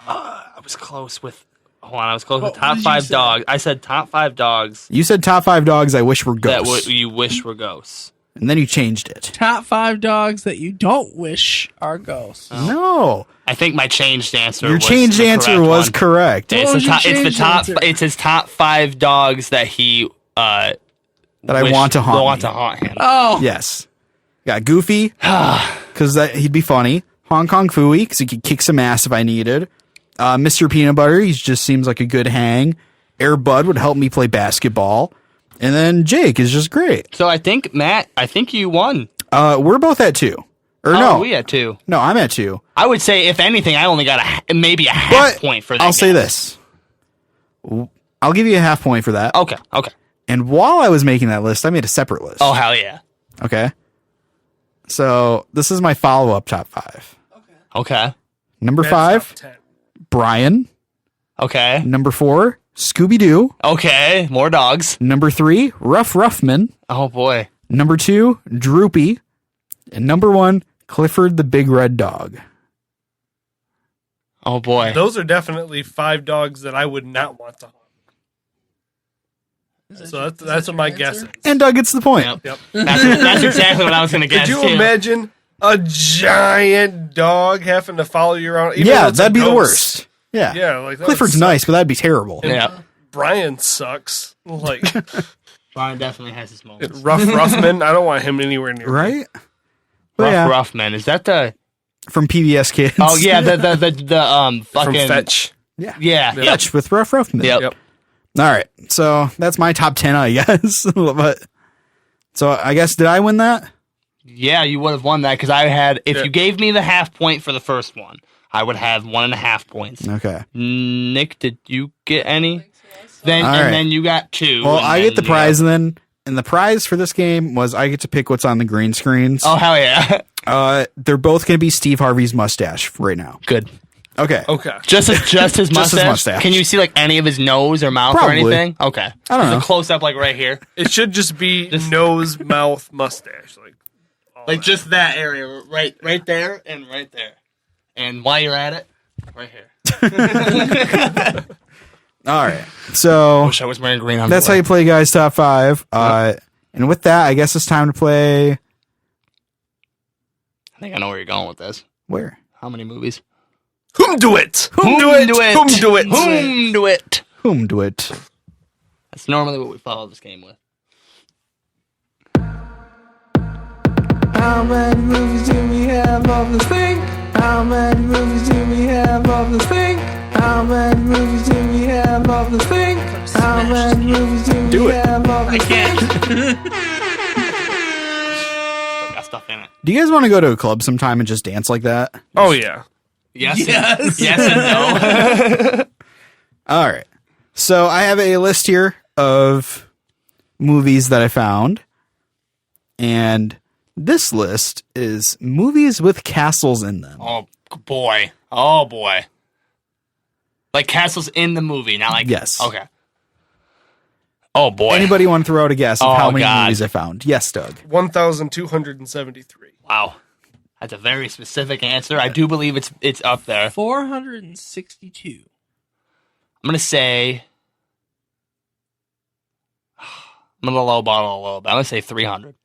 I was close with. Hold on, I was close What with top did you 5 say? dogs. I said top 5 dogs You said top 5 dogs I wish were that ghosts. you wish were ghosts. And then you changed it. Top 5 dogs that you don't wish are ghosts. No. I think my changed answer. Your was changed the answer correct was one. correct. It's What the was your top. It's the changed top. answer? It's his top 5 dogs that he That I want to haunt me. him. Oh, Yes. Got Goofy, because he'd be funny. Hong Kong Fooey, because he could kick some ass if I needed. Mr. Peanut Butter, he just seems like a good hang. Air Bud would help me play basketball. And then Jake is just great. So I think Matt. I think you won. We're both at 2. Or Oh, no. we had 2. No, I'm at 2. I would say, if anything, I only got maybe a half But point for that. I'll say guess. this. I'll give you a half point for that. Okay. And while I was making that list, I made a separate list. Oh hell yeah. Okay. So this is my follow-up top 5. Okay. Number That's 5, top 10. Brian. Okay. Number 4, Scooby-Doo. Okay. More dogs. Number 3, Rough Ruffman. Oh boy. Number 2, Droopy. And number 1, Clifford the Big Red Dog. Oh boy. Those are definitely 5 dogs that I would not want to haunt. So that's what my guess is. And Doug gets the point. Yep. Yep. That's exactly what I was gonna guess. Could you too. imagine a giant dog having to follow you around? Even Yeah, though it's a that'd be the ghost? worst. Yeah. Yeah, like that Clifford's would suck. nice, but that'd be terrible. Yeah. Brian sucks. Like Brian definitely has his moments. Ruffman, I don't want him anywhere near me. Right? But yeah, Rough man. Is that the? from PBS Kids. Oh yeah, the From fucking Fetch. Yeah. Yeah. Yep. Fetch with Rough Ruffman. Yep. Yep. All right. So that's my top 10, I guess. But so I guess, did I win that? Yeah, you would have won that because I had. If Yeah. you gave me the half point for the first one, I would have 1.5 points. Okay. Nick, did you get any? Then All and right. then you got 2. Well, and I then get the you prize then. And the prize for this game was I get to pick what's on the green screens. Oh hell yeah! They're both going to be Steve Harvey's mustache right now. Good. Okay. Okay. Just his mustache. mustache. Can you see like any of his nose or mouth Probably. or anything? Okay. I don't know. A close up like right here, It should just be nose, mouth, mustache. Like like just that area, right there and right there. And while you're at it, right here. All right. So Wish I was wearing green. that's how you play guys top 5. And with that, I guess it's time to play. I think I know where you're going with this. Where? How many movies? whom do it? Whom do it? Whom do it? Whom do it? Whom do it? That's normally what we follow this game with. How many movies do we have of this thing? How many movies do we have of this thing? How many movies do we have of this thing? How many movies do we have of this thing? Still got stuff in it. Do you guys want to go to a club sometime and just dance like that? Oh yeah. Yes. Yes. Yes and no. All right. So I have a list here of movies that I found. And this list is movies with castles in them. Oh boy. Oh boy. Like castles in the movie, not like Yes. Okay. Oh boy. Anybody want to throw out a guess of Oh, how many God. movies I found? Yes, Doug. 1,273. Wow. That's a very specific answer. I do believe it's up there. 462. I'm gonna say I'm gonna low bottle a little bit. I'm gonna say 300.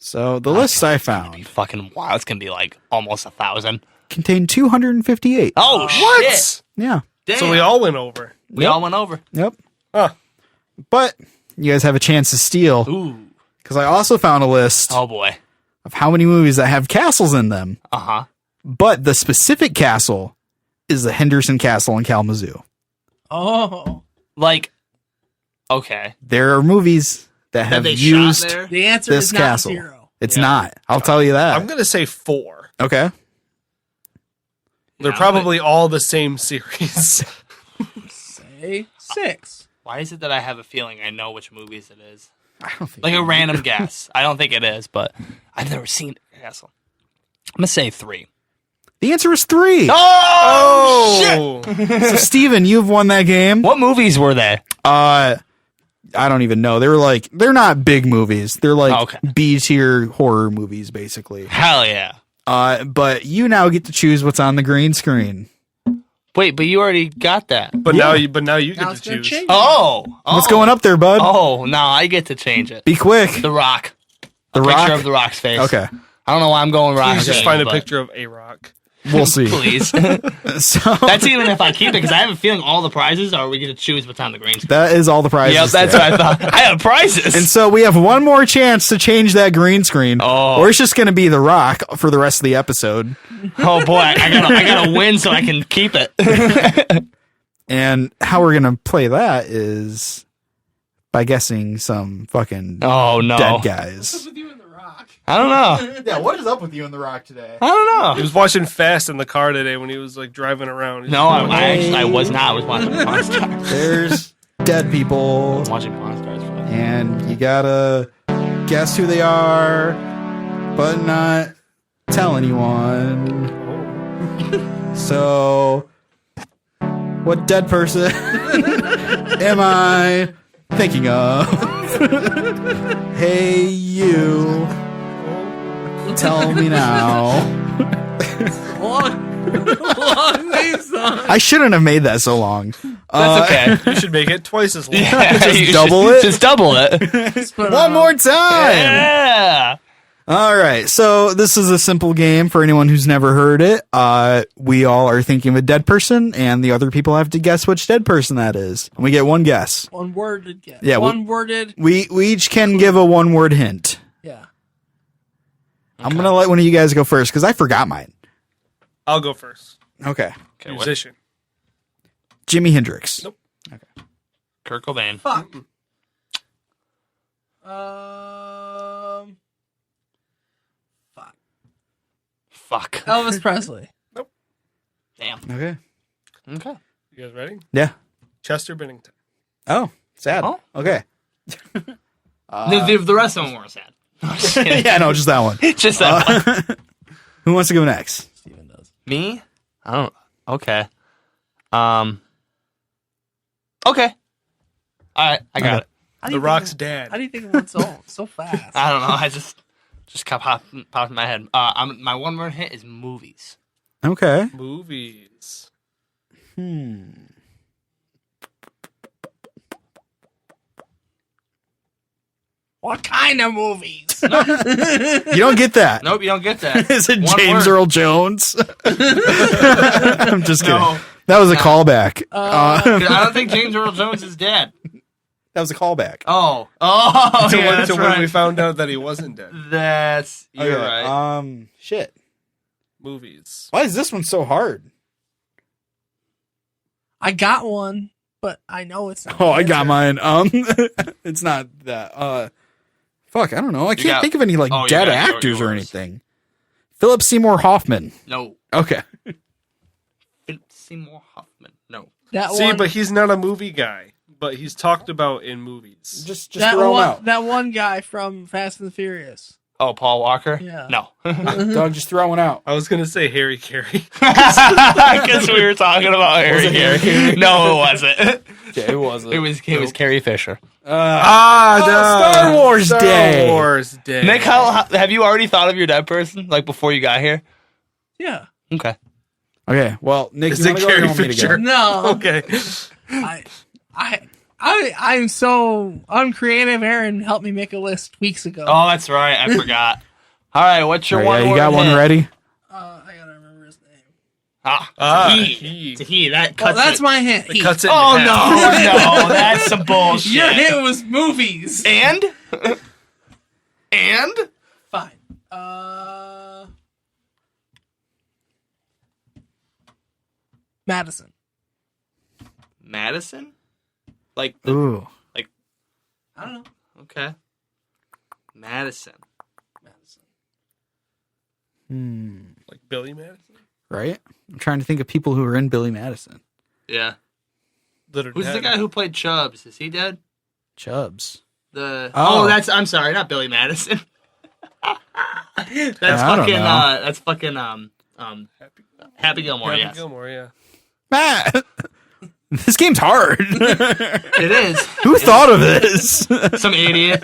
So the list I found Fucking wow, it's gonna be like almost 1,000. contained 258. Oh What? shit! Yeah. Damn. So we all went over. we all went over. Yep. Huh. But you guys have a chance to steal. Ooh. Because I also found a list Oh boy. of how many movies that have castles in them. Uh-huh. But the specific castle is the Henderson Castle in Kalamazoo. Oh. Like, okay. There are movies that have they used shot there? The answer this is not castle. 0. It's not. I'll tell you that. I'm gonna say 4. Okay. They're Yeah, probably all the same series. Say 6. Why is it that I have a feeling I know which movies it is? I don't think Like a random guess. I don't think it is, but I've never seen Castle. I'm gonna say 3. the answer is 3. Oh, shit! So Steven, you've won that game. What movies were they? I don't even know. They're not big movies. They're like Okay. B tier horror movies, basically. Hell yeah! But you now get to choose what's on the green screen. Wait, but you already got that. But Yeah. now you Now get it's to going to choose. change. Oh, What's going up there, bud? Oh, now I get to change it. Be quick. The Rock. The Picture Rock. of the Rock's face. Okay, I don't know why I'm going Rock. Please just James, find a but picture of a rock. we'll see. please. So That's even if I keep it, because I have a feeling all the prizes are we get to choose what's on the green screen. that is all the prizes. Yep, that's there. what I thought. I have prizes. And so we have one more chance to change that green screen, Oh. or it's just going to be The Rock for the rest of the episode. Oh boy, I gotta win so I can keep it. And how we're going to play that is by guessing some fucking Oh no, dead guys. With you in the Rock. I don't know. Yeah, what is up with you and The Rock today? I don't He know. was watching Fast in the car today when he was like driving around. He's No, like, I was not. I was watching Pawn Stars. There's dead people, Watching Pawn Stars. For and you gotta guess who they are, but not tell anyone. So, what dead person am I thinking of? Hey, you. Tell me now. Long name song. I shouldn't have made that so long. That's okay. You should make it twice as long. Just double it? Just double it. One more time. Yeah. All right. So this is a simple game for anyone who's never heard it. We all are thinking of a dead person, and the other people have to guess which dead person that is. And we get one guess. One worded guess. Yeah, One worded. We each can give a one-word hint. Yeah. I'm going to let one of you guys go first because I forgot mine. I'll go first. Okay. Okay, what? Musician. Jimi Hendrix. Nope. Kurt Cobain. Fuck. Fuck. Fuck. Elvis Presley. Damn. Okay. Okay. You guys ready? Yeah. Chester Bennington. Oh, sad. Oh. Okay. The rest of them weren't sad. No, just kidding. Yeah, no, just that one. Just that one. Who wants to go next? Steven does. Me? I don't. Okay. Okay. All right, I got Okay. it. How do The you Rock's think, dad. How do you think of one so fast? I don't know. I just kept popping in my head. My one word hint is movies. Okay. Movies. What kind of movies? You don't get that. Nope, you don't get that. Is it One James word. Earl Jones? I'm just kidding. No. That was a callback. I don't think James Earl Jones is dead. That was a callback. Oh, So yeah, when, that's so when right. we found out that he wasn't dead. You're Okay, right. Shit. Movies. Why is this one so hard? I got one, but I know it's not. Oh, the I got answer. mine. It's not that. Fuck, I don't know. I can't got- think of any like oh, you dead got actors or yours. anything. Philip Seymour Hoffman. No. Okay. Philip Seymour Hoffman. No. That See, one. but he's not a movie guy. But he's talked about in movies. Just that throw him one. out. That one guy from Fast and the Furious. Oh, Paul Walker? Yeah. No. Doug, just throw one out. I was going to say Harry Carey. Because we were talking about Harry it Harry Carey. No, it wasn't. Okay, it wasn't. It was Carrie Fisher. Star Wars Star Day. Wars Day. Nick, how have you already thought of your dead person? Like before you got here? Yeah. Okay. Okay, well, Nick, Is you it wanna go or you Carrie want me to go? Fisher? No. Okay. I'm so uncreative. Aaron helped me make a list weeks ago. Oh, that's right. I forgot. All right, what's your All right, one yeah, you word got one hint? ready? I gotta remember his name. He. It's a he. That Well, cuts that's it. my hint. It He. cuts it. Oh in no, half. no, that's some bullshit. Your hint was movies. And? And? Fine. Madison. Madison? Like, Ooh. I don't know. okay. Madison. Like Billy Madison. Right? I'm trying to think of people who are in Billy Madison. Yeah. Literally. Who's the guy who played Chubbs? Is he dead? Chubbs. Oh, I'm sorry, not Billy Madison. That's I don't fucking know. Happy Gilmore, Happy yes. Gilmore, yeah. Matt! This game's hard. It is. Who thought of this? Some idiot.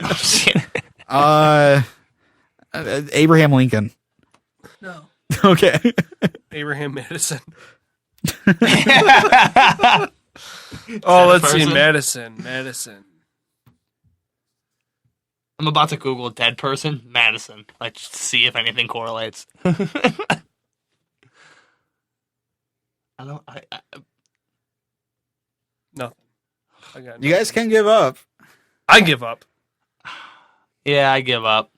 Abraham Lincoln. No. Okay. Abraham Madison. Oh, let's see. person? Madison. I'm about to Google dead person, Madison. Like, just to see if anything correlates. Nothing. I got You guys can give up. I give up. Yeah, I give up.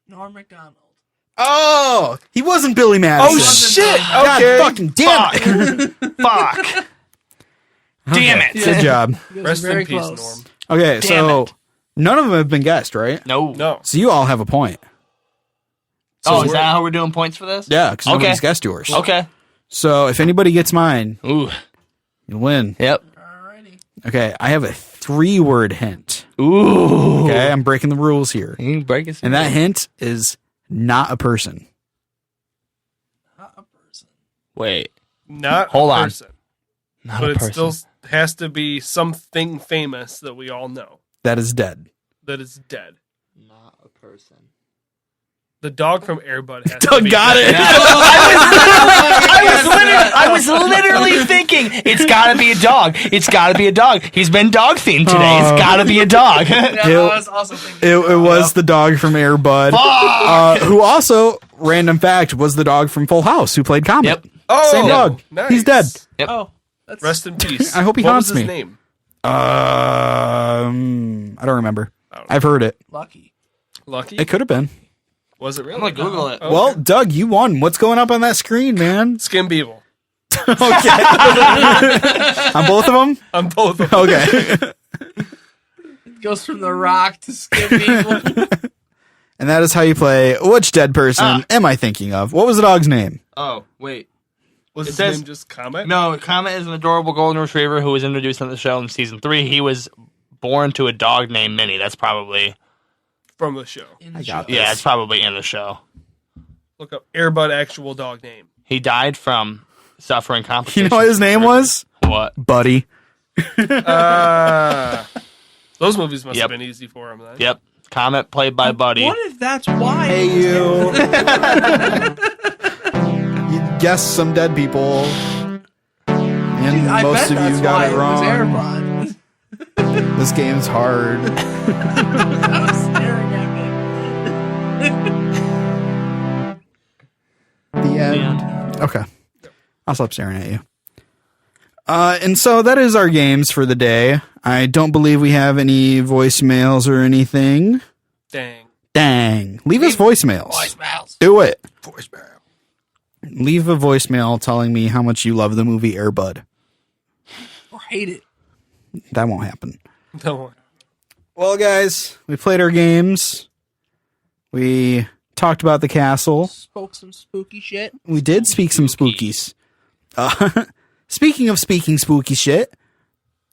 Norm Macdonald. Oh! He wasn't Billy Madison. Oh, shit! God Okay. fucking damn it. Fuck. Damn it. Good job. You guys Rest are very in peace, close. Norm. Okay, Damn so it. none of them have been guessed, right? No. No. So you all have a point. Oh, is that how we're doing points for this? Yeah, because Okay. nobody's guessed yours. Okay. So if anybody gets mine, Ooh. you win. Yep. Alrighty. Okay, I have a 3-word hint. Ooh. Okay, I'm breaking the rules here. You break it. And that hint is not a person. Not a person. Wait. Not Hold a on. person. Not But a it person. still has to be something famous that we all know That is dead. that is dead. Not a person. The dog from Air Bud has to Doug be got dead. it. I was literally thinking it's gotta be a dog. It's gotta be a dog. He's been dog themed today. It's gotta be a dog. No, I was also thinking. It was the dog from Air Bud, who also, random fact, was the dog from Full House who played Comet. Yep. Oh, Same dog. nice. He's dead. Oh, that's Rest in peace. I hope he what haunts was his me. name? I don't remember. I've heard it. lucky. Lucky? It could have been. Was it really? I'm gonna Google it. Okay. Well, Doug, you won. What's going up on that screen, man? Skim Beeble. Okay. On both of them? On both of them. Okay. It goes from the Rock to Skip People. And that is how you play Which Dead Person Am I Thinking of? What was the dog's name? Oh, wait. Was It his says- name just Comet? No, Comet is an adorable golden retriever who was introduced on the show in season 3. He was born to a dog named Minnie. That's probably From the show. I got this. it's probably in the show. Look up Air Bud actual dog name. He died from suffering You complications. know what his name was? What? Buddy. Those movies must Yep. have been easy for him then. Yep. Comet played by Buddy. What if that's why? Hey, you. You guessed some dead people. And Dude, I most bet of that's you got why it was wrong. Airbud. This game's hard. I was staring at me. The end. Okay. I'll stop staring at you. And so that is our games for the day. I don't believe we have any voicemails or anything. Dang. Dang. Leave us voicemails. Voicemails. Do it. Leave a voicemail telling me how much you love the movie Air Bud. Or hate it. That won't happen. Don't worry. Well, guys, we played our games. We talked about the castle. Spoke some spooky shit. We did speak some spookies. Speaking of speaking spooky shit,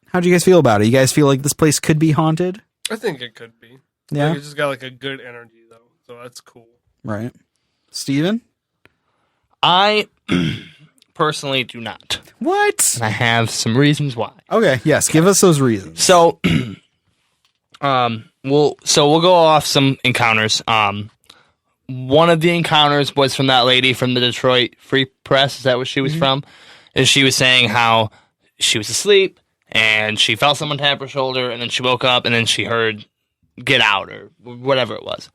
how'd you guys feel about it? You guys feel like this place could be haunted? I think it could be. Yeah. Like, it just got like a good energy though, so that's cool. Right. Steven? I personally do not. What? And I have some reasons why. Okay, yes, give us those reasons. So, we'll go off some encounters. One of the encounters was from that lady from the Detroit Free Press. Is that what she was from? And she was saying how she was asleep and she felt someone tap her shoulder, and then she woke up and then she heard "get out" or whatever it was.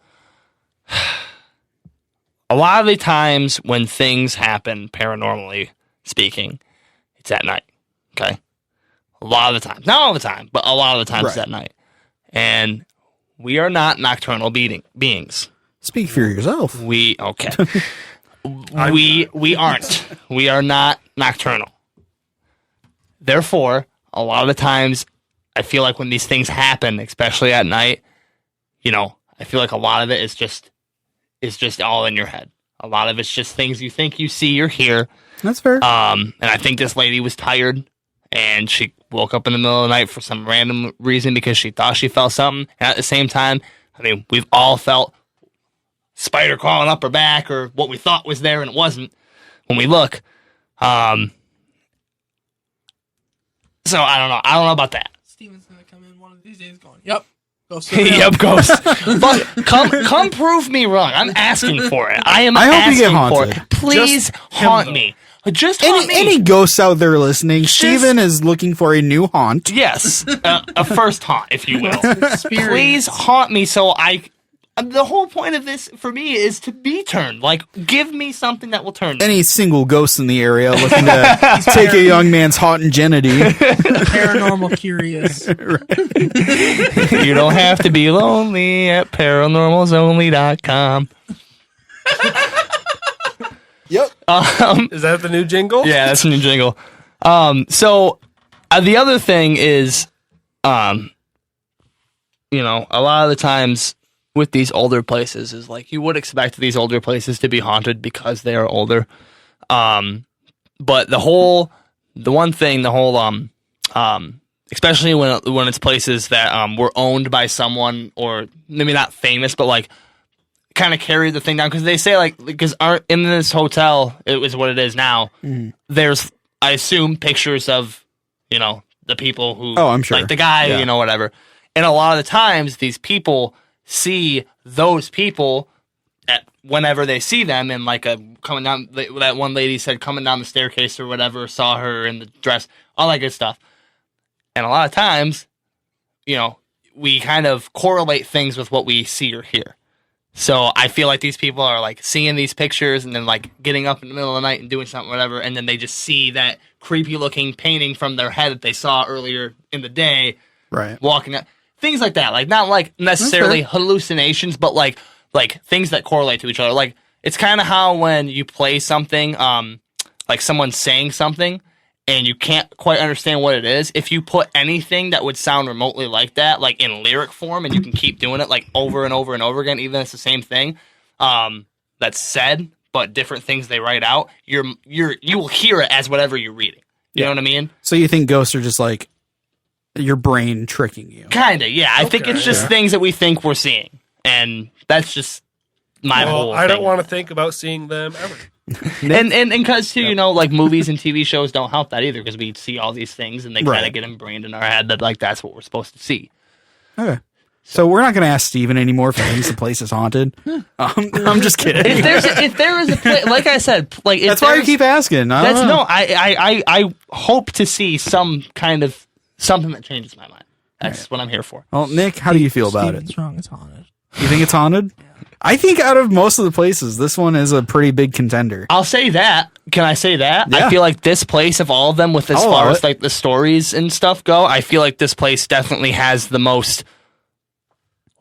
A lot of the times when things happen paranormally, speaking, it's at night. Okay, a lot of the time, not all the time, but a lot of the times it's Right. at night, and we are not nocturnal beings. Speak for yourself. We aren't. We are not nocturnal. Therefore, a lot of the times, I feel like when these things happen, especially at night, I feel like a lot of it is just all in your head. A lot of it's just things you think you see or hear. That's fair. And I think this lady was tired, and she woke up in the middle of the night for some random reason because she thought she felt something. And at the same time, I mean, we've all felt spider crawling up her back or what we thought was there and it wasn't when we look. So I don't know. I don't know about that. Steven's gonna come in one of these days going, "Yep, go Yep, ghost. But come prove me wrong. I'm asking for it. I hope you asking get for haunted. it. Please haunt me. Just haunt me. Any ghosts out there listening, Steven is looking for a new haunt. Yes, a first haunt, if you will. Experience. Please haunt me so I. The whole point of this for me is to be turned. Like, give me something that will turn me. Any single ghost in the area looking to take a young man's haunt ingenuity. Paranormal curious. You don't have to be lonely at paranormalsonly.com. Yep. Is that the new jingle? Yeah, that's a new jingle. So the other thing is, a lot of the times with these older places is like you would expect these older places to be haunted because they are older. But the whole especially when it's places that were owned by someone or maybe not famous, but like kind of carry the thing down because they say like because in this hotel it was what it is now. There's I assume pictures of the people who I'm sure. like the guy Yeah. whatever, and a lot of the times these people see those people whenever they see them and like coming down that one lady said coming down the staircase or whatever, saw her in the dress, all that good stuff. And a lot of times we kind of correlate things with what we see or hear. So I feel like these people are like seeing these pictures and then like getting up in the middle of the night and doing something, whatever, and then they just see that creepy looking painting from their head that they saw earlier in the day, Right. walking up, things like that. Like not like necessarily hallucinations, but like things that correlate to each other. Like it's kind of how when you play something, like someone's saying something and you can't quite understand what it is. If you put anything that would sound remotely like that, like in lyric form, and you can keep doing it like over and over and over again, even if it's the same thing that's said, but different things they write out, you will hear it as whatever you're reading. You know what I mean? So you think ghosts are just like your brain tricking you? Kinda, yeah. I think it's just things that we think we're seeing, and that's just my whole. I don't thing. want to think about seeing them ever. And because too, like movies and TV shows don't help that either because we see all these things and they kind Right. of get ingrained in our head that like that's what we're supposed to see. Okay. So we're not going to ask Steven anymore if he thinks the place is haunted. I'm just kidding. If there is a place, like I said, like if That's why I there's- keep asking. I That's don't know. no. I hope to see some kind of something that changes my mind. That's what I'm here for. Well, Nick, how do you feel about it? Steven's wrong. It's haunted. You think it's haunted? I think out of most of the places, this one is a pretty big contender. I'll say that. Can I say that? Yeah. I feel like this place, of all of them, with as I'll far allow as it. like the stories and stuff go, I feel like this place definitely has the most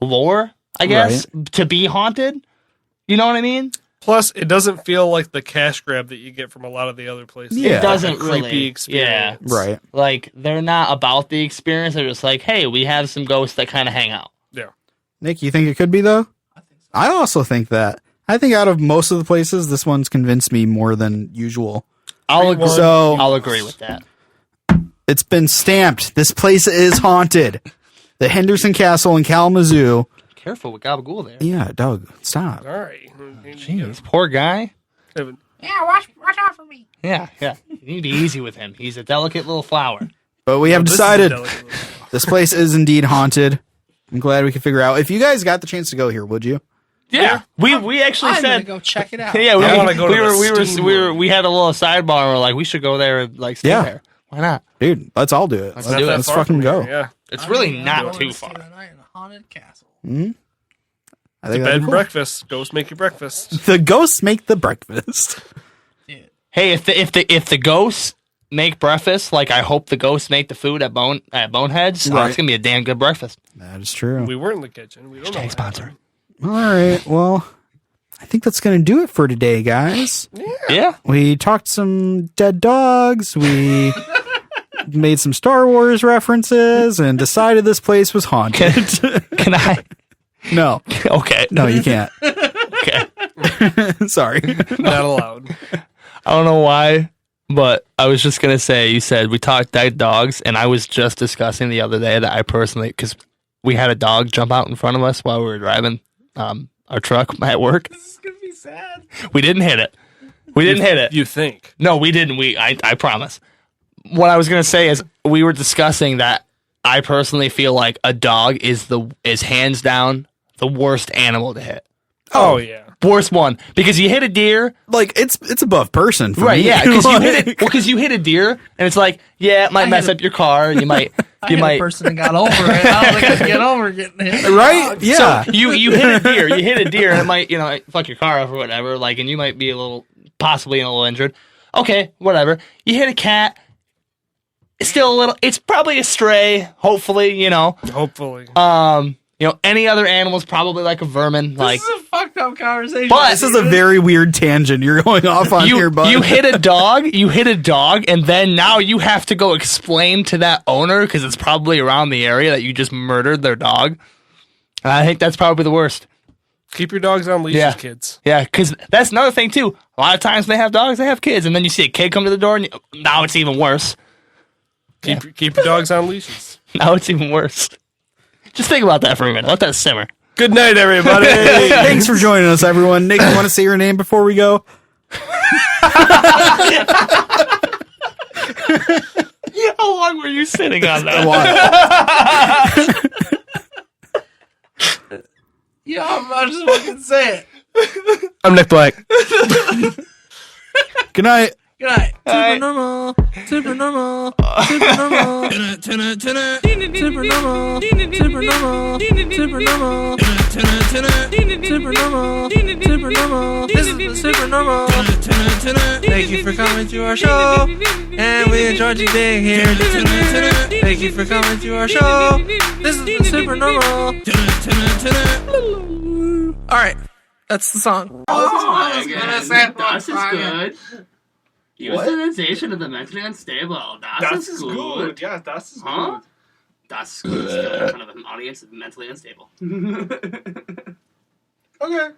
lore, I guess, to be haunted. You know what I mean? Plus, it doesn't feel like the cash grab that you get from a lot of the other places. Yeah. It doesn't Creepy really. experience. Yeah. Right. Like, they're not about the experience. They're just like, hey, we have some ghosts that kind of hang out. Yeah. Nick, you think it could be, though? I also think that. I think out of most of the places, this one's convinced me more than usual. I'll agree. So- I'll agree with that. It's been stamped. This place is haunted. The Henderson Castle in Kalamazoo. Careful with Gabagool there. Yeah, Doug, stop. All right. Jeez, poor guy. Yeah, watch out for me. Yeah. You need to be easy with him. He's a delicate little flower. But we have This is decided delicate. this place is indeed haunted. I'm glad we could figure out. If you guys got the chance to go here, would you? Yeah. We actually I'm gonna said go check it out. yeah, I wanna go to the steam room. we had a little sidebar and we're like, we should go there and like stay Yeah. there. Why not? Dude, let's all do it. Let's Let's, do it. let's Far fucking from go. here, Yeah. It's really I'm not going too to stay far. the night in a haunted castle. I think Bed that'd and be cool. breakfast. Ghosts make you breakfast. The ghosts make the breakfast. Dude, hey, if the ghosts make breakfast like I hope the ghosts make the food at Boneheads, Right. it's gonna be a damn good breakfast. That is true. We weren't in the kitchen. We don't know. What Sponsor. All right. Well, I think that's going to do it for today, guys. Yeah. We talked some dead dogs. We made some Star Wars references and decided this place was haunted. Can I? No. Okay. No, you can't. Okay. Sorry. happened. Not allowed. I don't know why, but I was just gonna say. You said we talked dead dogs, and I was just discussing the other day that I personally, because we had a dog jump out in front of us while we were driving our truck at work. This is gonna be sad. We didn't hit it. We didn't hit it. You think? No, we didn't. I promise. What I was gonna say is we were discussing that I personally feel like a dog is hands down the worst animal to hit. Oh yeah. Worst one, because you hit a deer, Like, it's above person for right? me. Yeah, because you hit a deer, and it's like, yeah, it might mess up your car. You might, I hit a person and got over it. I don't think I can get over getting hit. Right? Yeah. So you hit a deer, and it might fuck your car up or whatever. Like, and you might be possibly a little injured. Okay, whatever. You hit a cat. It's still a little. It's probably a stray. Hopefully. Hopefully. Any other animal's probably like a vermin. Like, This is a fucked up conversation. But- This is a very weird tangent you're going off on here, bud. you hit a dog, and then now you have to go explain to that owner because it's probably around the area that you just murdered their dog. And I think that's probably the worst. Keep your dogs on leashes, Yeah. kids. Yeah, because that's another thing too. A lot of times they have dogs, they have kids, and then you see a kid come to the door, and now it's even worse. Keep your dogs on leashes. Now it's even worse. Just think about that for a minute. Let that simmer. Good night, everybody. Thanks for joining us, everyone. Nick, you want to say your name before we go? How long were you sitting on that? Yeah, I just fucking say it. I'm Nick Black. Good night. Good night. Alright. Super normal. Super normal. Super normal. Super normal. Super normal. Super normal. Super normal. Super normal. This is the super normal. Thank you for coming to our show, and we enjoyed you being here. Thank you for coming to our show. This is the super normal. All right, that's the song. Das ist good. Euthanization of the mentally unstable. Das ist gut. Yeah, das ist Huh? Das ist good. In front of an audience of mentally unstable. Okay.